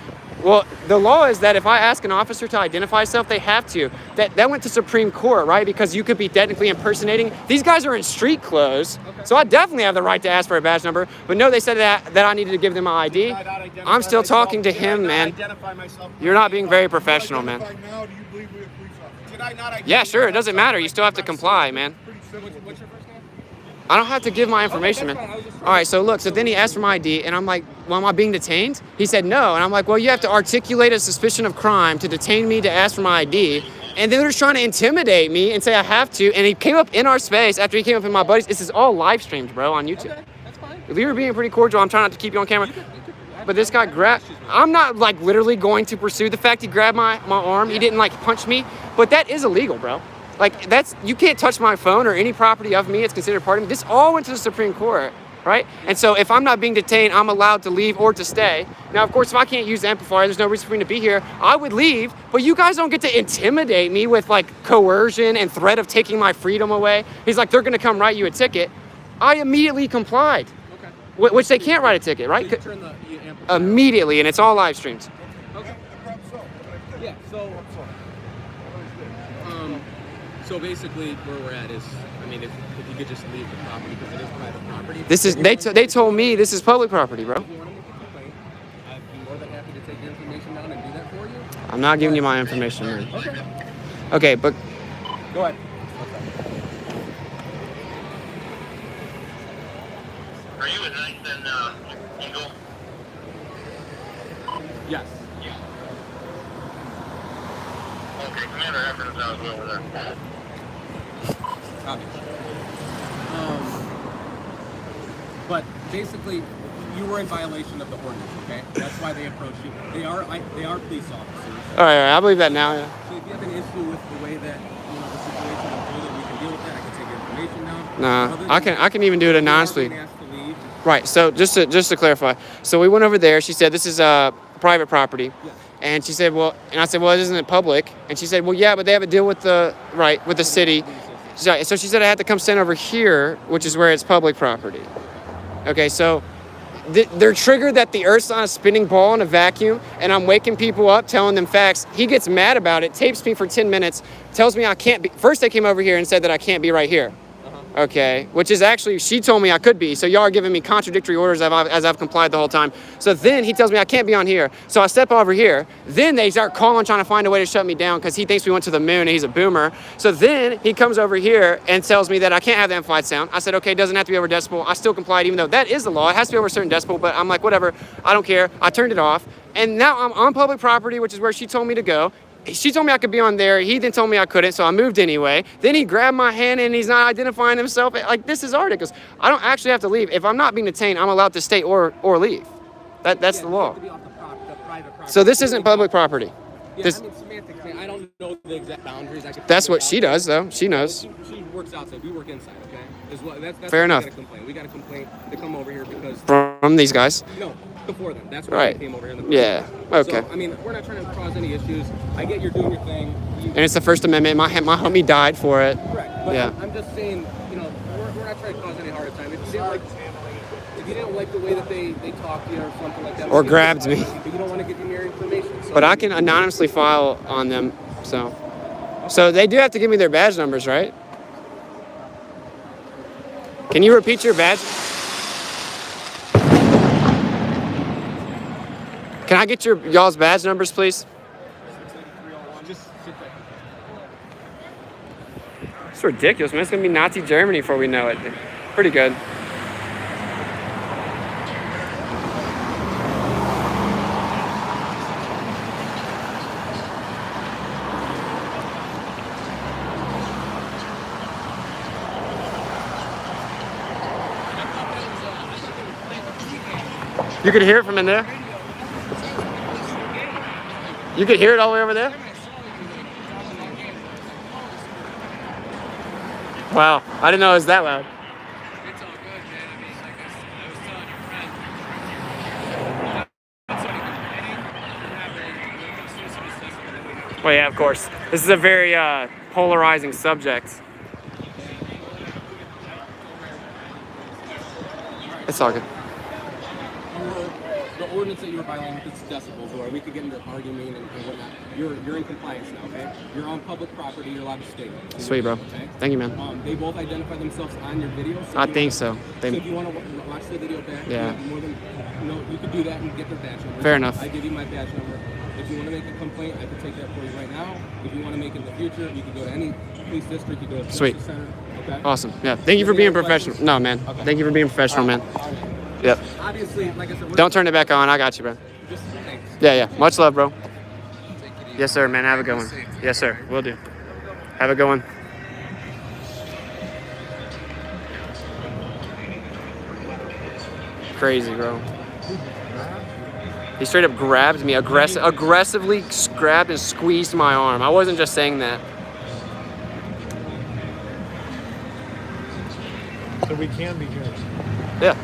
Well, the law is that if I ask an officer to identify himself, they have to. That went to Supreme Court, right? Because you could be technically impersonating. These guys are in street clothes, so I definitely have the right to ask for a badge number. But no, they said that I needed to give them my ID. I'm still talking to him, man. You're not being very professional, man. Now, do you believe we have police officers? Did I not identify Yeah, sure, it doesn't myself? matter. You still have to comply, man. What's your first name? I don't have to give my information, man. All right, so look, so then he asked for my ID, and I'm like, well, am I being detained? He said no, and I'm like, well, you have to articulate a suspicion of crime to detain me to ask for my ID. And then they're just trying to intimidate me and say I have to, and he came up in our space after he came up in my buddies. This is all live streamed, bro, on YouTube. Okay, that's fine. If you were being pretty cordial, I'm trying not to keep you on camera. But this guy grabbed, I'm not like literally going to pursue the fact he grabbed my arm. He didn't like punch me, but that is illegal, bro. Like you can't touch my phone or any property of me. It's considered part of me. This all went to the Supreme Court, right? And so if I'm not being detained, I'm allowed to leave or to stay. Now, of course, if I can't use the amplifier, there's no reason for me to be here. I would leave, but you guys don't get to intimidate me with like coercion and threat of taking my freedom away. He's like, they're gonna come write you a ticket. I immediately complied, which they can't write a ticket, right? So you turn the amplifier. Immediately, and it's all live streams. Yeah, so basically where we're at is, I mean, if you could just leave the property because it is private property. This is they told me this is public property, bro. If you want to make a complaint, I'd be more than happy to take your information down and do that for you. I'm not giving you my information, man. Okay. Okay, but Go ahead. Are you a nice and Eagle? Yes. Okay, Commander Evans, I was over there. Copy. But basically, you were in violation of the ordinance, okay? That's why they approached you. They are police officers. all right, I believe that now. Yeah. So if you have an issue with the way that the situation unfolded, we can deal with that. I can take your information down. Nah, Other than I can even do it that, you are anonymously. being asked to leave. Right. So just to clarify, so we went over there. She said this is private property, and she said, well, and I said, well, isn't it public? And she said, well, yeah, but they have a deal with the city. So she said I had to come stand over here, which is where it's public property. Okay, so they're triggered that the Earth's on a spinning ball in a vacuum, and I'm waking people up, telling them facts. He gets mad about it, tapes me for 10 minutes, tells me I can't be. First, they came over here and said that I can't be right here. Okay, which is actually, she told me I could be, so y'all are giving me contradictory orders as I've complied the whole time. So then he tells me I can't be on here, so I step over here. Then they start calling, trying to find a way to shut me down because he thinks we went to the moon and he's a boomer. So then he comes over here and tells me that I can't have the amplified sound. I said, okay, it doesn't have to be over decibel. I still complied, even though that is the law. It has to be over a certain decibel, but I'm like, whatever, I don't care. I turned it off, and now I'm on public property, which is where she told me to go. She told me I could be on there. He then told me I couldn't, so I moved anyway. Then he grabbed my hand and he's not identifying himself. Like, this is ridiculous. I don't actually have to leave. If I'm not being detained, I'm allowed to stay or leave. That's the law. So this isn't public property. Yeah, This, I mean, semantically, I don't know the exact boundaries. I could that's figure what it she out. does, though. She knows. She works outside. We work inside, okay? That's Fair what enough. We got a complaint to come over here because... From these guys. No, before them. That's why Right. they came over here in the first Yeah, place. okay. So, I mean, we're not trying to cause any issues. I get you're doing your thing. And it's the First Amendment. My homie died for it. Correct. But Yeah. I'm just saying, we're not trying to cause any hard time. If you didn't like the way that they talked to you or something like that. Or grabbed me. But you don't want to give them your information. So But I can anonymously file on them, so they do have to give me their badge numbers, right? Can you repeat your badge? Can I get y'all's badge numbers, please? Just sit there. It's ridiculous, man. It's gonna be Nazi Germany before we know it. Pretty good. You could hear it from in there? You could hear it all the way over there? Wow, I didn't know it was that loud. It's all good, man. I mean, like I was telling your friend, that's what complaining. We're not really skepticism. Well, yeah, of course. This is a very polarizing subject. It's all good. The ordinance that you were violating with its decibels, or we could get into argument and whatnot. You're in compliance now, okay? You're on public property. You're allowed to state it. Sweet, bro. Okay? Thank you, man. They both identify themselves on your video. So I think so. So if you want to watch the video back, Yeah. you have more than, you could do that and get their badge number. Fair enough. I give you my badge number. If you want to make a complaint, I can take that for you right now. If you want to make it in the future, you can go to any police district. You go to the Sweet. police center. Okay? Awesome. Yeah. Thank you for being professional. No, man. Okay. Thank you for being professional, man. Yep. Obviously, like I said, Don't turn it back on. I got you, bro. Just thanks. Yeah. Much love, bro. Yes, sir, man. Have a good one. Yes, sir. Will do. Have a good one. Crazy, bro. He straight up grabbed me, aggressively grabbed and squeezed my arm. I wasn't just saying that. So we can be heard. Yeah.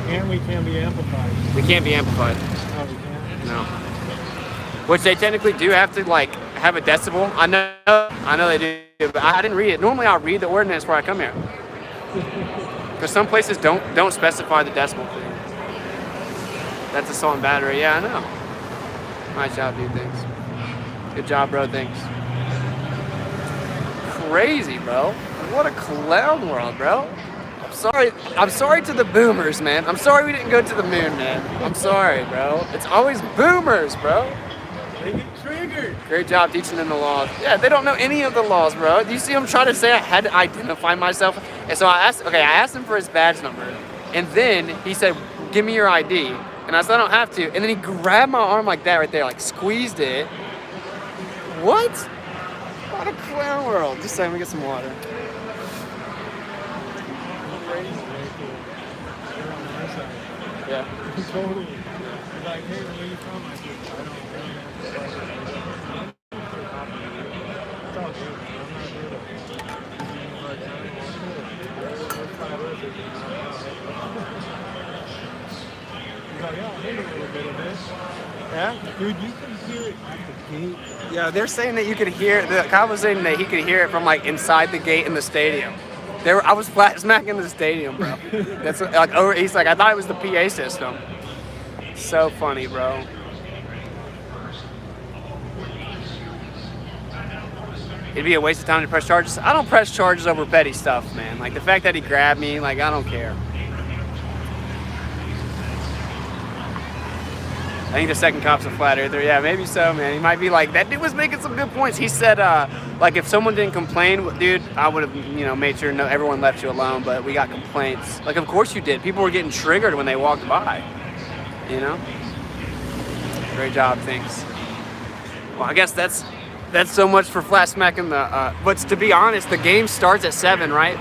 And we can be amplified. We can't be amplified. Oh, we can? No. Which they technically do have to like have a decibel. I know they do, but I didn't read it. Normally I'll read the ordinance before I come here. Because some places don't specify the decibel thing. That's assault and battery. Yeah, I know. Nice job, dude. Thanks. Good job, bro. Thanks. Crazy, bro. What a clown world, bro. I'm sorry to the boomers, man. I'm sorry we didn't go to the moon, man. I'm sorry, bro. It's always boomers, bro. They get triggered. Great job teaching them the laws. Yeah, they don't know any of the laws, bro. Do you see him trying to say I had to identify myself? And so I asked him for his badge number. And then he said, give me your ID. And I said, I don't have to. And then he grabbed my arm like that right there, like squeezed it. What? What a clown world. Just saying, we get some water. Yeah. Totally. He's like, hey, where are you from? I said, I don't know. It's all good, man. I'm not here He's like, yeah, I'll hit a little bit of this. Yeah? Dude, you can hear it at the gate. Yeah, they're saying that you could hear, the cop was saying that he could hear it from like inside the gate in the stadium. I was flat smacking the stadium, bro. That's like over. He's like, I thought it was the PA system. So funny, bro. It'd be a waste of time to press charges. I don't press charges over petty stuff, man. Like the fact that he grabbed me, like I don't care. I think the second cop's a flat earther. Yeah, maybe so, man. He might be like, that dude was making some good points. He said, like, if someone didn't complain, dude, I would have, made sure everyone left you alone, but we got complaints. Like, of course you did. People were getting triggered when they walked by, Great job, thanks. Well, I guess that's so much for flat smacking the, but to be honest, the game starts at 7, right?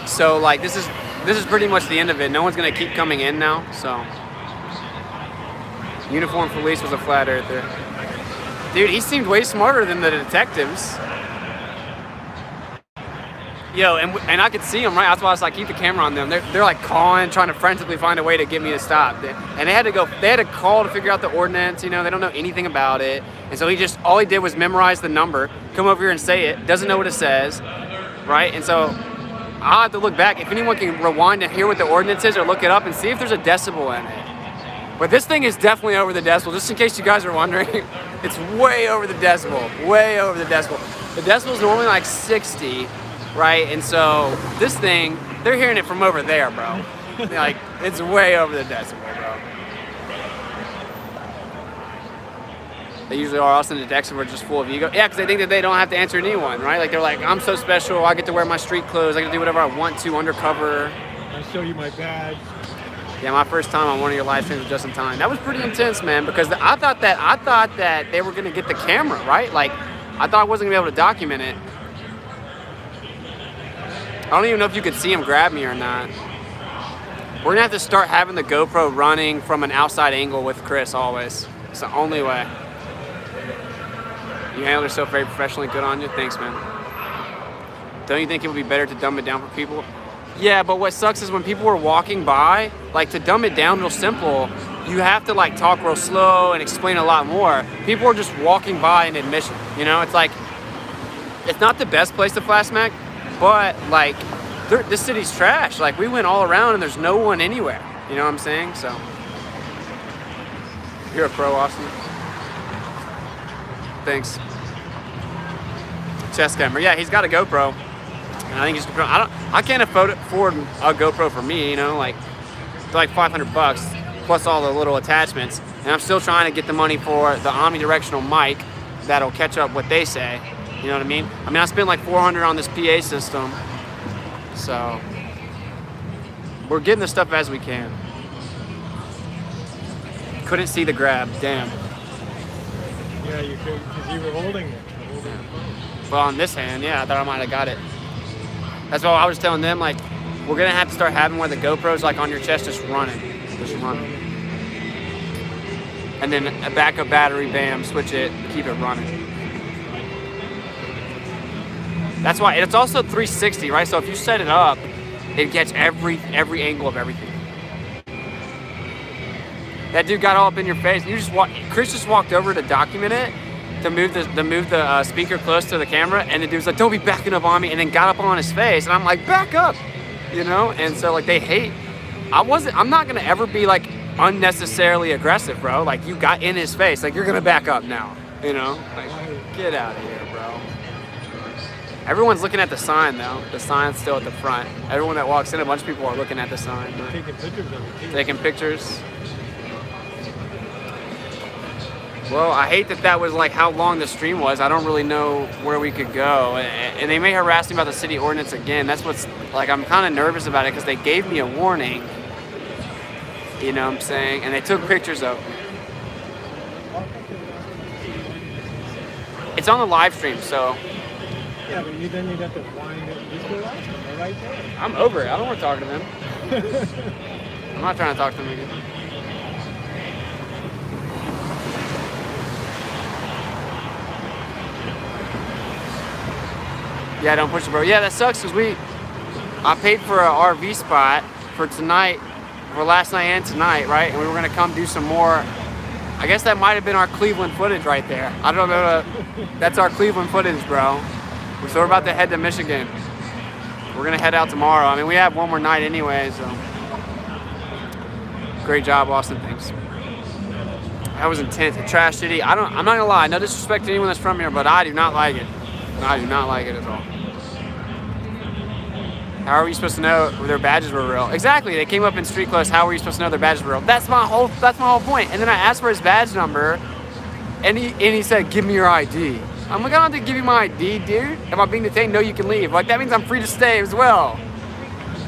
So, like, this is pretty much the end of it. No one's going to keep coming in now, so. Uniform police was a flat earther. Dude, he seemed way smarter than the detectives. Yo, and I could see him, right? That's why I was like, keep the camera on them. They're like calling, trying to frantically find a way to get me to stop. And they had to call to figure out the ordinance, they don't know anything about it. And so all he did was memorize the number, come over here and say it, doesn't know what it says, right? And so I'll have to look back. If anyone can rewind and hear what the ordinance is or look it up and see if there's a decibel in it. But this thing is definitely over the decibel. Just in case you guys are wondering, it's way over the decibel. Way over the decibel. The decibel is normally like 60, right? And so this thing, they're hearing it from over there, bro. Like, it's way over the decibel, bro. They usually are. Also, the detectives are just full of ego. Yeah, because they think that they don't have to answer anyone, right? Like, they're like, I'm so special. I get to wear my street clothes. I get to do whatever I want to undercover. I'll show you my badge. Yeah, my first time on one of your live streams was just in time. That was pretty intense, man, because I thought that they were gonna get the camera, right? Like, I thought I wasn't gonna be able to document it. I don't even know if you could see him grab me or not. We're gonna have to start having the GoPro running from an outside angle with Chris always. It's the only way. You handled yourself very professionally. Good on you. Thanks, man. Don't you think it would be better to dumb it down for people? Yeah, but what sucks is when people are walking by, like to dumb it down real simple, you have to like talk real slow and explain a lot more. People are just walking by in admission, you know? It's like, it's not the best place to flash smack, but like, this city's trash. Like we went all around and there's no one anywhere. You know what I'm saying? So, you're a pro, Austin. Thanks. Chest camera. Yeah, he's got a GoPro. And I think he's, I can't afford a GoPro for me, you know, like, it's like $500 plus all the little attachments. And I'm still trying to get the money for the omnidirectional mic that'll catch up what they say. You know what I mean? I spent like $400 on this PA system. So, we're getting the stuff as we can. Couldn't see the grab, damn. Yeah, you could, because you were holding it. Well, on this hand, yeah, I thought I might have got it. That's why I was telling them, like, we're gonna have to start having where the GoPro's like on your chest, just running. And then a backup battery, bam, switch it, keep it running. That's why, it's also 360, right? So if you set it up, it gets every angle of everything. That dude got all up in your face. Chris just walked over to document it, to move the speaker close to the camera, and the dude's like, don't be backing up on me, and then got up on his face, and I'm like, back up, you know? And so like they hate, I'm not gonna ever be like unnecessarily aggressive, bro. Like you got in his face, like you're gonna back up now, you know? Like, get out of here, bro. Everyone's looking at the sign though. The sign's still at the front. Everyone that walks in, a bunch of people are looking at the sign. Taking pictures of it too. Taking pictures. Well, I hate that was like how long the stream was. I don't really know where we could go. And they may harass me about the city ordinance again. That's what's, like, I'm kind of nervous about it because they gave me a warning. You know what I'm saying? And they took pictures of me. It's on the live stream, so. Yeah, but then you got to wind it. Just go out. They're right there. I'm over it. I don't want to talk to them. I'm not trying to talk to them again. Yeah, don't push it, bro. Yeah, that sucks because I paid for an RV spot for tonight, for last night and tonight, right? And we were gonna come do some more. I guess that might have been our Cleveland footage right there. I don't know. That's our Cleveland footage, bro. So we're about to head to Michigan. We're gonna head out tomorrow. I mean, we have one more night anyway, so. Great job, Austin. Thanks. That was intense. A trash city. I'm not gonna lie. No disrespect to anyone that's from here, but I do not like it. I do not like it at all. How are you supposed to know their badges were real? Exactly. They came up in street clothes. How were you supposed to know their badges were real? That's my whole point. And then I asked for his badge number, and he said, "Give me your ID." I'm like, I don't have to give you my ID, dude. Am I being detained? No, you can leave. Like, that means I'm free to stay as well.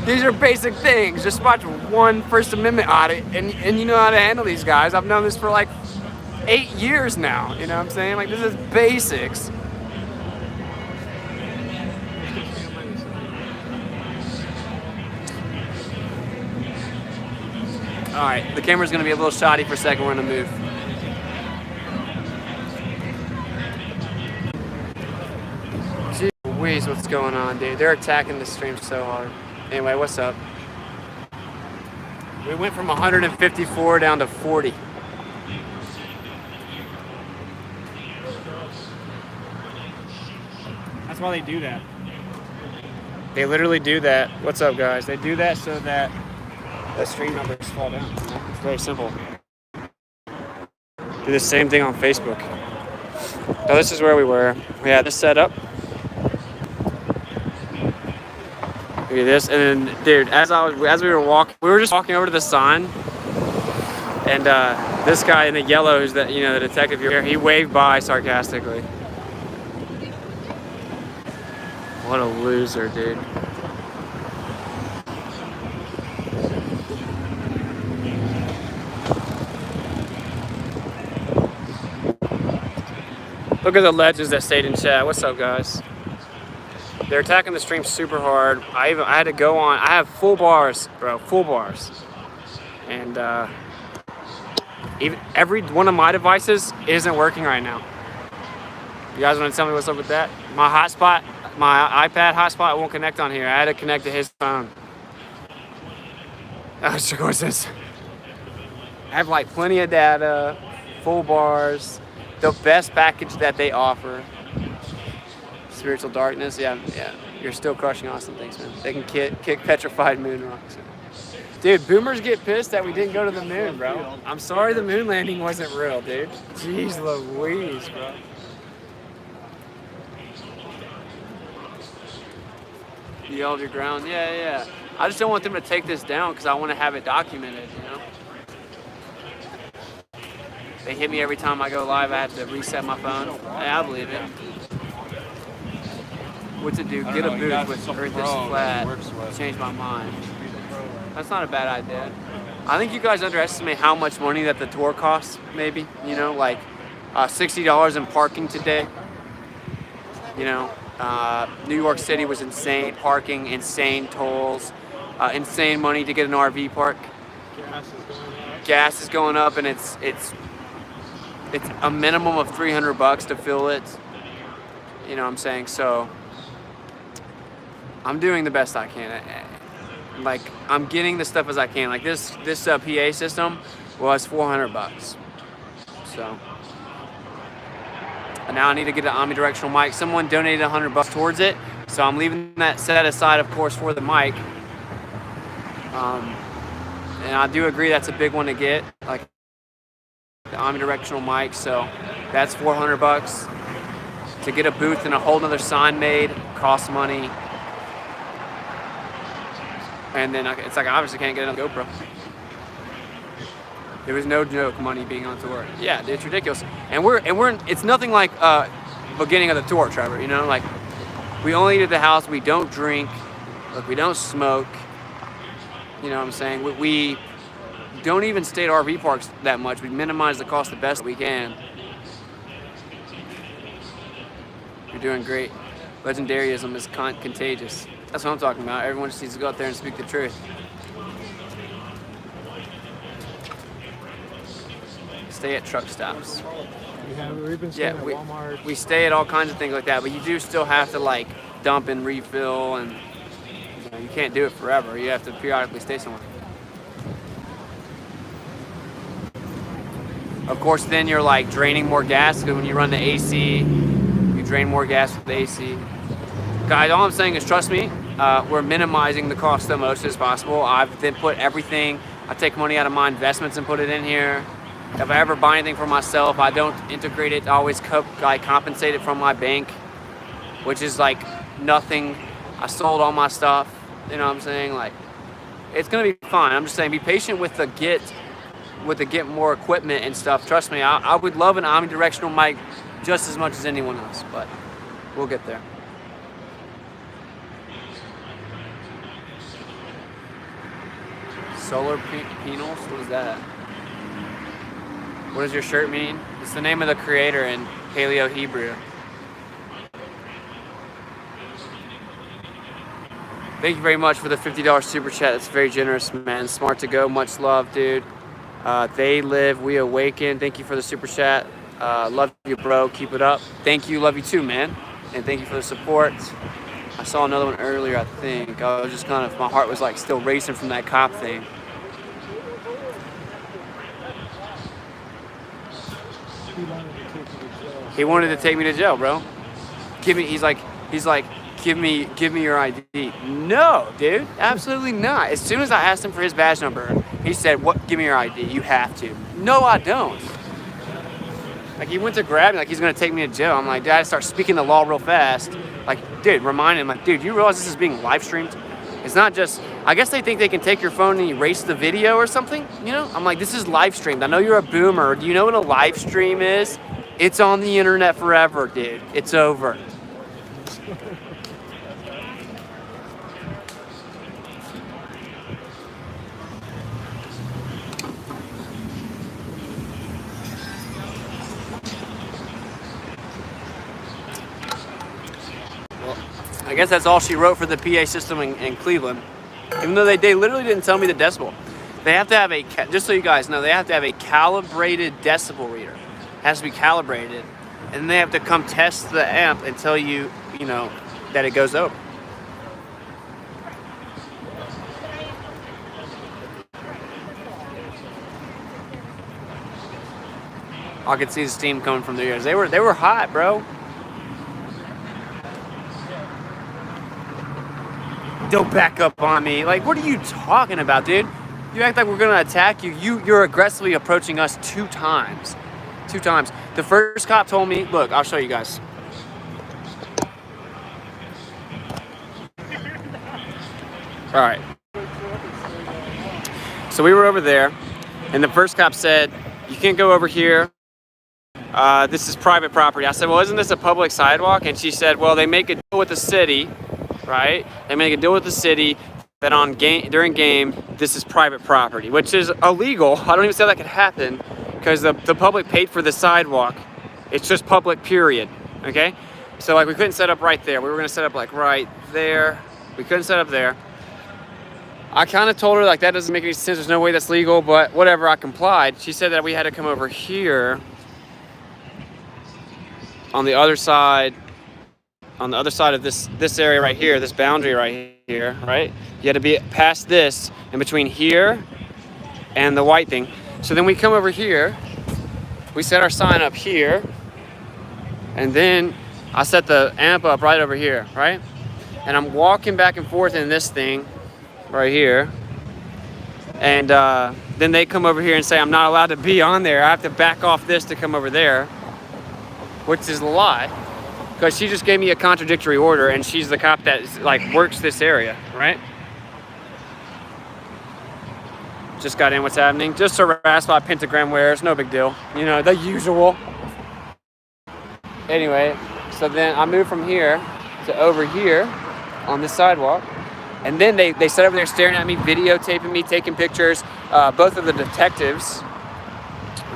These are basic things. Just watch one First Amendment audit, and you know how to handle these guys. I've known this for like 8 years now. You know what I'm saying? Like, this is basics. All right, the camera's gonna be a little shoddy for a second. We're gonna move. Jeez Louise, what's going on, dude? They're attacking the stream so hard. Anyway, what's up? We went from 154 down to 40. That's why they do that. They literally do that. What's up, guys? They do that so that the stream numbers fall down. It's very simple. Do the same thing on Facebook. Now this is where we were. We had this set up. Look at this, and then, dude, as we were walking, we were just walking over to the sign, and this guy in the yellow, who's the detective here, he waved by sarcastically. What a loser, dude. Look at the legends that stayed in chat. What's up, guys? They're attacking the stream super hard. I had to go on. I have full bars, bro, full bars. And even every one of my devices isn't working right now. You guys want to tell me what's up with that? My hotspot my iPad hotspot won't connect on here. I had to connect to his phone. That's a coincidence. I have like plenty of data, full bars, the best package that they offer. Spiritual darkness, yeah. You're still crushing awesome things, man. They can kick petrified moon rocks. Dude, boomers get pissed that we didn't go to the moon, bro. I'm sorry the moon landing wasn't real, dude. Jeez Louise, bro. You held your ground, yeah. I just don't want them to take this down because I want to have it documented, you know? They hit me every time I go live. I have to reset my phone. Yeah, I believe it. What's it do? Get a boost with Earth is flat. Change my mind. That's not a bad idea. I think you guys underestimate how much money that the tour costs, maybe. You know, like $60 in parking today. You know, New York City was insane parking, insane tolls, insane money to get an RV park. Gas is going up, and it's a minimum of $300 to fill it. You know what I'm saying? So I'm doing the best I can. Like, I'm getting the stuff as I can. Like this PA system was $400. So and now I need to get an omnidirectional mic. Someone donated $100 towards it, so I'm leaving that set aside, of course, for the mic. And I do agree that's a big one to get, like the omnidirectional mic. So that's $400 to get a booth and a whole nother sign made. Costs money. And then it's like I obviously can't get another GoPro. There was no joke money being on tour. Yeah, it's ridiculous. And it's nothing like beginning of the tour, Trevor. You know, like we only eat at the house. We don't drink. Like we don't smoke. You know what I'm saying? We don't even stay at RV parks that much. We minimize the cost the best we can. You're doing great. Legendaryism is contagious. That's what I'm talking about. Everyone just needs to go out there and speak the truth. Stay at truck stops. We've been staying at Walmart. We stay at all kinds of things like that, but you do still have to like dump and refill, and you can't do it forever. You have to periodically stay somewhere. Of course, then you're like draining more gas because when you run the AC, you drain more gas with the AC. Guys, all I'm saying is trust me. We're minimizing the cost the most as possible. I've then put everything. I take money out of my investments and put it in here. If I ever buy anything for myself, I don't integrate it. I always compensate it from my bank, which is like nothing. I sold all my stuff. You know what I'm saying? Like, it's gonna be fine. I'm just saying, be patient with the get more equipment and stuff. Trust me, I would love an omnidirectional mic just as much as anyone else, but we'll get there. Solar panels? What is that? What does your shirt mean? It's the name of the creator in Paleo Hebrew. Thank you very much for the $50 super chat. That's very generous, man. Smart to go. Much love, dude. They live, we awaken. Thank you for the super chat. Love you, bro. Keep it up. Thank you. Love you too, man. And thank you for the support. I saw another one earlier, I think. I was just kind of, my heart was like still racing from that cop thing. He wanted to take me to jail, bro. He's like, give me your ID. No, dude, absolutely not. As soon as I asked him for his badge number, he said, "What? Give me your ID. You have to." No, I don't. Like, he went to grab me like he's gonna take me to jail. I'm like, dude, I start speaking the law real fast. Like, dude, remind him, like, dude, you realize this is being live streamed? It's not just, I guess they think they can take your phone and erase the video or something, you know? I'm like, this is live streamed. I know you're a boomer. Do you know what a live stream is? It's on the internet forever, dude. It's over. I guess that's all she wrote for the PA system in Cleveland. Even though they literally didn't tell me the decibel. They have to have just so you guys know, they have to have a calibrated decibel reader. It has to be calibrated. And they have to come test the amp and tell you, you know, it goes over. I could see the steam coming from their ears. They were hot, bro. Don't back up on me. Like, what are you talking about, dude? You act like we're gonna attack you. You're aggressively approaching us 2 times. 2 times. The first cop told me, look, I'll show you guys. All right. So we were over there, and the first cop said, you can't go over here. This is private property. I said, well, isn't this a public sidewalk? And she said, well, they make a deal with the city, right? They make a deal with the city that during game, this is private property, which is illegal. I don't even say that could happen because the public paid for the sidewalk. It's just public, period, okay? So like we couldn't set up right there. We were gonna set up like right there. We couldn't set up there. I kind of told her like that doesn't make any sense. There's no way that's legal, but whatever, I complied. She said that we had to come over here on the other side of this area right here, this boundary right here, right? You had to be past this in between here and the white thing. So then we come over here, we set our sign up here, and then I set the amp up right over here, right? And I'm walking back and forth in this thing right here. And then they come over here and say I'm not allowed to be on there. I have to back off this to come over there, which is a lie. Because she just gave me a contradictory order, and she's the cop that like works this area, right? Just got in. What's happening? Just harassed by pentagram wearers. No big deal. You know, the usual. Anyway, so then I moved from here to over here on this sidewalk, and then they sat over there staring at me, videotaping me, taking pictures. Both of the detectives,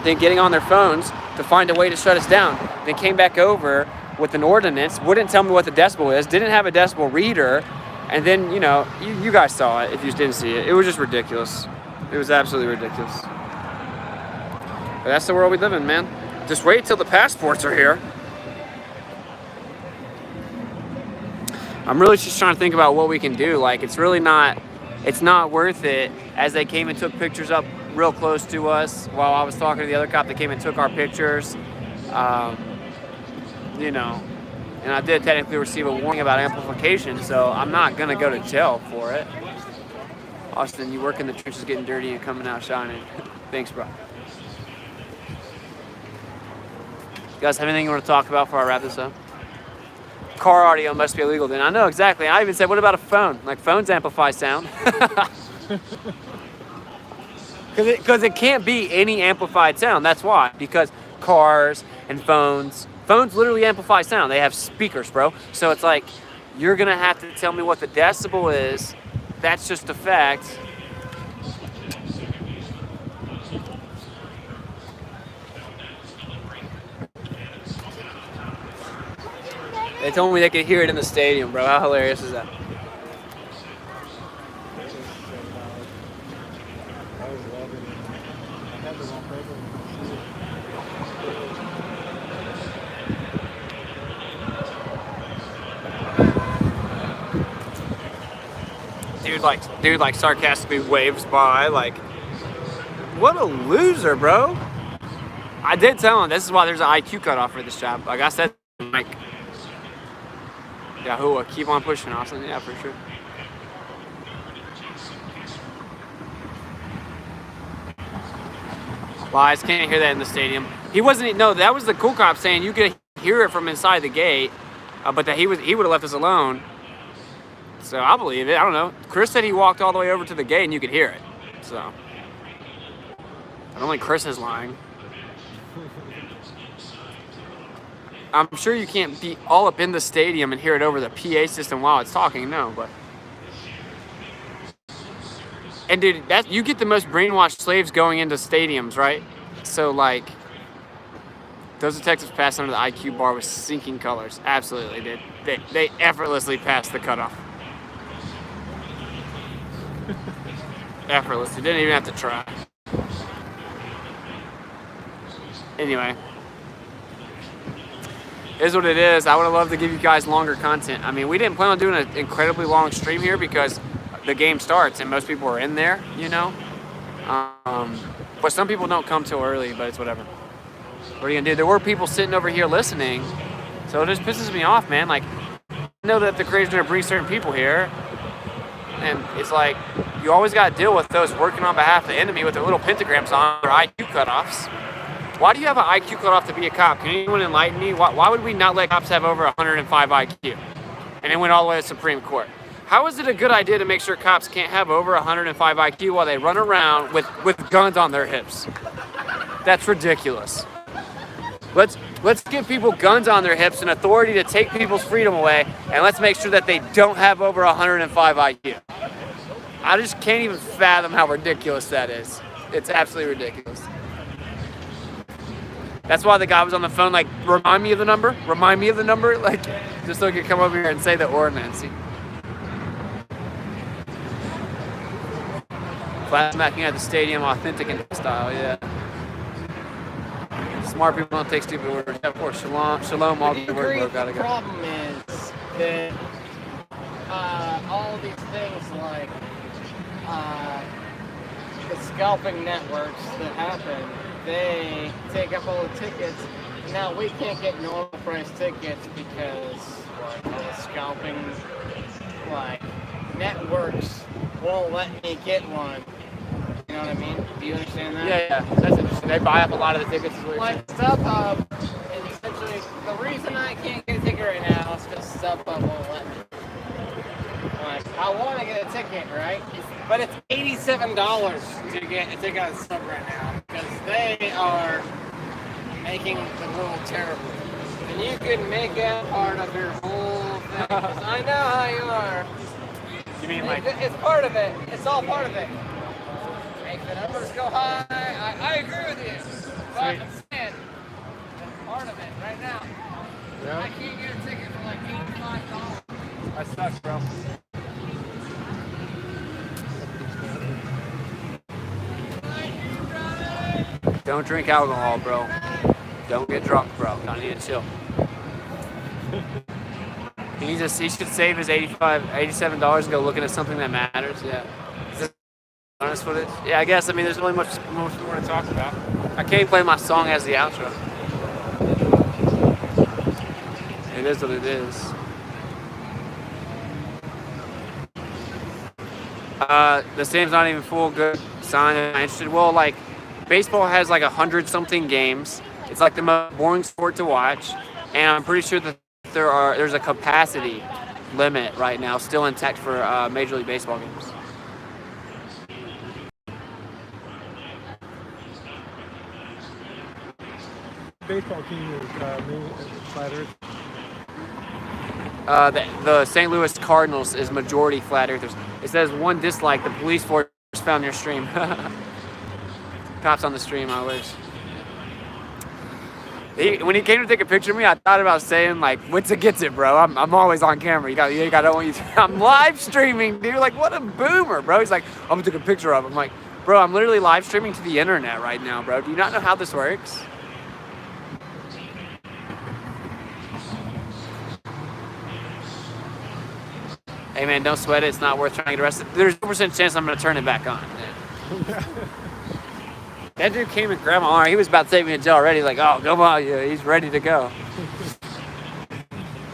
then getting on their phones to find a way to shut us down. They came back over with an ordinance, wouldn't tell me what the decibel is, didn't have a decibel reader, and then, you know, you guys saw it if you didn't see it. It was just ridiculous. It was absolutely ridiculous. But that's the world we live in, man. Just wait till the passports are here. I'm really just trying to think about what we can do. Like, it's not worth it, as they came and took pictures up real close to us while I was talking to the other cop that came and took our pictures. You know, and I did technically receive a warning about amplification, so I'm not gonna go to jail for it. Austin, you work in the trenches getting dirty and coming out shining. Thanks, bro. You guys have anything you want to talk about before I wrap this up? Car audio must be illegal then. I know, exactly. I even said, what about a phone? Like, phones amplify sound. Because it can't be any amplified sound. That's why. Because cars and phones literally amplify sound. They have speakers, bro. So it's like, you're going to have to tell me what the decibel is. That's just a fact. They told me they could hear it in the stadium, bro. How hilarious is that? I was loving it. I had the wrong paper. Dude like sarcastically waves by, like, what a loser, bro. I did tell him this is why there's an IQ cutoff for this job. Like I said, like, Yahoo, keep on pushing, Austin. Yeah, for sure. Lies, can't hear that in the stadium. He wasn't, no, that was the cool cop saying you could hear it from inside the gate, but that he would have left us alone. So I believe it. I don't know. Chris said he walked all the way over to the gate and you could hear it. So I don't think Chris is lying. I'm sure you can't be all up in the stadium and hear it over the PA system while it's talking. No, but. And dude, you get the most brainwashed slaves going into stadiums, right? So like, those detectives passed under the IQ bar with sinking colors. Absolutely did. They effortlessly passed the cutoff. Effortlessly. Didn't even have to try. is what it is. I would have loved to give you guys longer content. I mean, we didn't plan on doing an incredibly long stream here because the game starts and most people are in there, you know. But some people don't come till early, but it's whatever. What are you gonna do? There were people sitting over here listening, so it just pisses me off, man. Like, I know that the creators are gonna bring certain people here, and it's like, you always gotta deal with those working on behalf of the enemy with their little pentagrams on their IQ cutoffs. Why do you have an IQ cutoff to be a cop? Can anyone enlighten me? Why would we not let cops have over 105 IQ? And it went all the way to the Supreme Court. How is it a good idea to make sure cops can't have over 105 IQ while they run around with guns on their hips? That's ridiculous. Let's give people guns on their hips and authority to take people's freedom away, and let's make sure that they don't have over 105 IQ. I just can't even fathom how ridiculous that is. It's absolutely ridiculous. That's why the guy was on the phone like, remind me of the number, like, just so he could come over here and say the ordinance. Flat smacking at the stadium, authentic in style, yeah. Smart people don't take stupid words. Yeah, of course, shalom, all good words, bro, gotta The go. problem is that all these things like the scalping networks that happen, they take up all the tickets. Now we can't get normal price tickets because like all the scalping like networks won't let me get one. You know what I mean? Do you understand that? Yeah, that's interesting. They buy up a lot of the tickets. Like StubHub, and essentially the reason I can't get a ticket right now is because StubHub won't let me. Like, I want to get a ticket, right? But it's $87 to get a ticket on Sub right now because they are making the world terrible. And you can make that part of your whole thing. 'Cause I know how you are. You mean like? It's part of it. It's all part of it. Make the numbers go high. I agree with you. But I'm saying, that's part of it right now. Yeah. I can't get a ticket for like $85. That sucks, bro. Don't drink alcohol, bro. Don't get drunk, bro. Kinda need to chill. He should save his $87 and go looking at something that matters. Yeah. Is this honest footage? Yeah, I guess. I mean, there's really much more to talk about. I can't play my song as the outro. It is what it is. The stadium's not even full. Good sign. I'm interested. Well, like, baseball has like 100-something games. It's like the most boring sport to watch, and I'm pretty sure that there's a capacity limit right now still intact for Major League Baseball games. Baseball team is flat earth. The St. Louis Cardinals is majority flat earthers. It says one dislike. The police force found your stream. Cops on the stream, I wish. When he came to take a picture of me, I thought about saying like, WitsitGetsIt, bro. I'm always on camera. You got I'm live streaming, dude. Like, what a boomer, bro. He's like, I'm gonna take a picture of him. I'm like, bro, I'm literally live streaming to the internet right now, bro. Do you not know how this works? Hey man, don't sweat it. It's not worth trying to get arrested. There's a 1% chance I'm gonna turn it back on. That dude came and grabbed my arm. He was about to take me to jail already. Like, oh, come on, yeah, he's ready to go.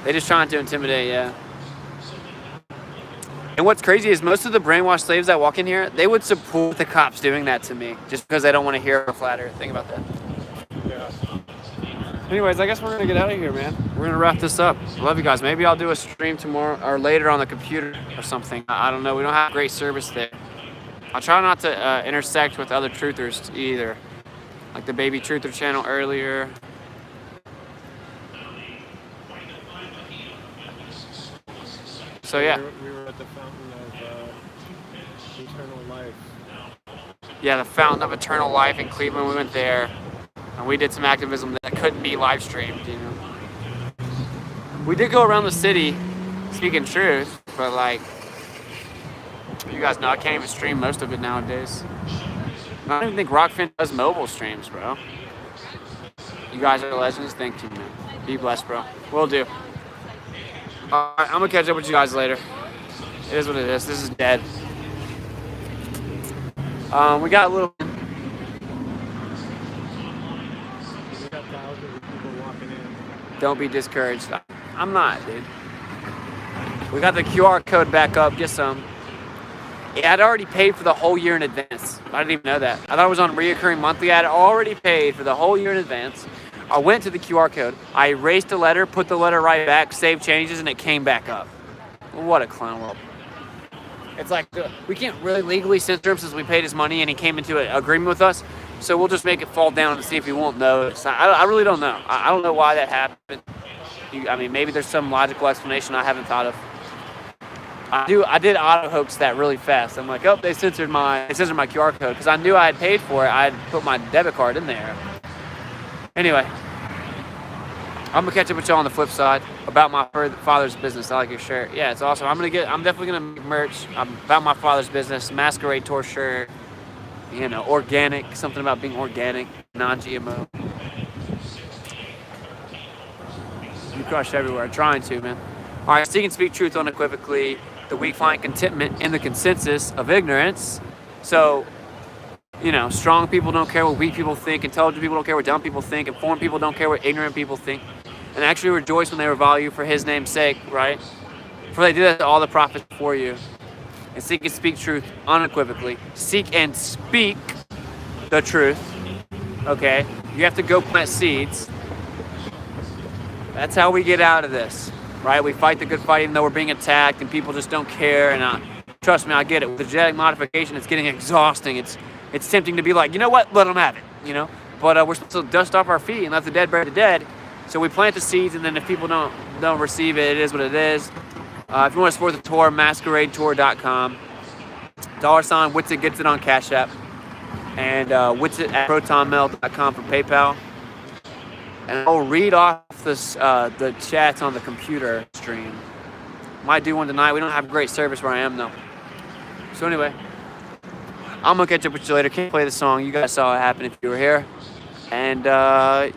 They just trying to intimidate, yeah. And what's crazy is most of the brainwashed slaves that walk in here, they would support the cops doing that to me just because they don't want to hear a flat earth. Think about that. Yeah. Anyways, I guess we're gonna get out of here, man. We're gonna wrap this up. Love you guys. Maybe I'll do a stream tomorrow or later on the computer or something. I don't know. We don't have great service there. I'll try not to intersect with other truthers either. Like the Baby Truther channel earlier. So yeah. We were at the Fountain of Eternal Life. Yeah, the Fountain of Eternal Life in Cleveland. We went there. And we did some activism that couldn't be live streamed, you know. We did go around the city speaking truth, but like, you guys know I can't even stream most of it nowadays. I don't even think Rockfin does mobile streams, bro. You guys are legends. Thank you, man. Be blessed, bro. Will do. All right, I'm gonna catch up with you guys later. It is what it is. This is dead. We got a little. We got thousands of people walking in. Don't be discouraged. I'm not, dude. We got the QR code back up. Get some. Yeah, I'd already paid for the whole year in advance. I didn't even know that. I thought it was on reoccurring monthly. I had already paid for the whole year in advance. I went to the QR code. I erased the letter, put the letter right back, saved changes, and it came back up. What a clown world. It's like, we can't really legally censor him since we paid his money and he came into an agreement with us. So we'll just make it fall down and see if he won't notice. I really don't know. I don't know why that happened. I mean, maybe there's some logical explanation I haven't thought of. I did auto hoax that really fast. I'm like, oh, they censored my QR code because I knew I had paid for it. I had put my debit card in there. Anyway, I'm gonna catch up with y'all on the flip side about my father's business. I like your shirt. Yeah, it's awesome. I'm definitely gonna make merch about my father's business. Masquerade tour shirt. You know, organic. Something about being organic, non-GMO. You crush everywhere. Trying to, man. All right, seek and speak truth unequivocally. The weak find contentment in the consensus of ignorance. So, you know, strong people don't care what weak people think. Intelligent people don't care what dumb people think. Informed people don't care what ignorant people think. And actually rejoice when they revile you for his name's sake, right? For they did that to all the prophets before you. And seek and speak truth unequivocally. Seek and speak the truth. Okay? You have to go plant seeds. That's how we get out of this, right? We fight the good fight even though we're being attacked and people just don't care. And trust me, I get it. With the genetic modification, it's getting exhausting. It's tempting to be like, you know what? Let them have it, you know? But we're supposed to dust off our feet and let the dead bury the dead. So we plant the seeds, and then if people don't receive it, it is what it is. If you want to support the tour, masqueradetour.com. $ WitsitGetsIt on Cash App. And Whitsitt at protonmail.com for PayPal. And I'll read off the chats on the computer stream. Might do one tonight. We don't have great service where I am, though. So anyway, I'm going to catch up with you later. Can't play the song. You guys saw it happen if you were here. And yeah,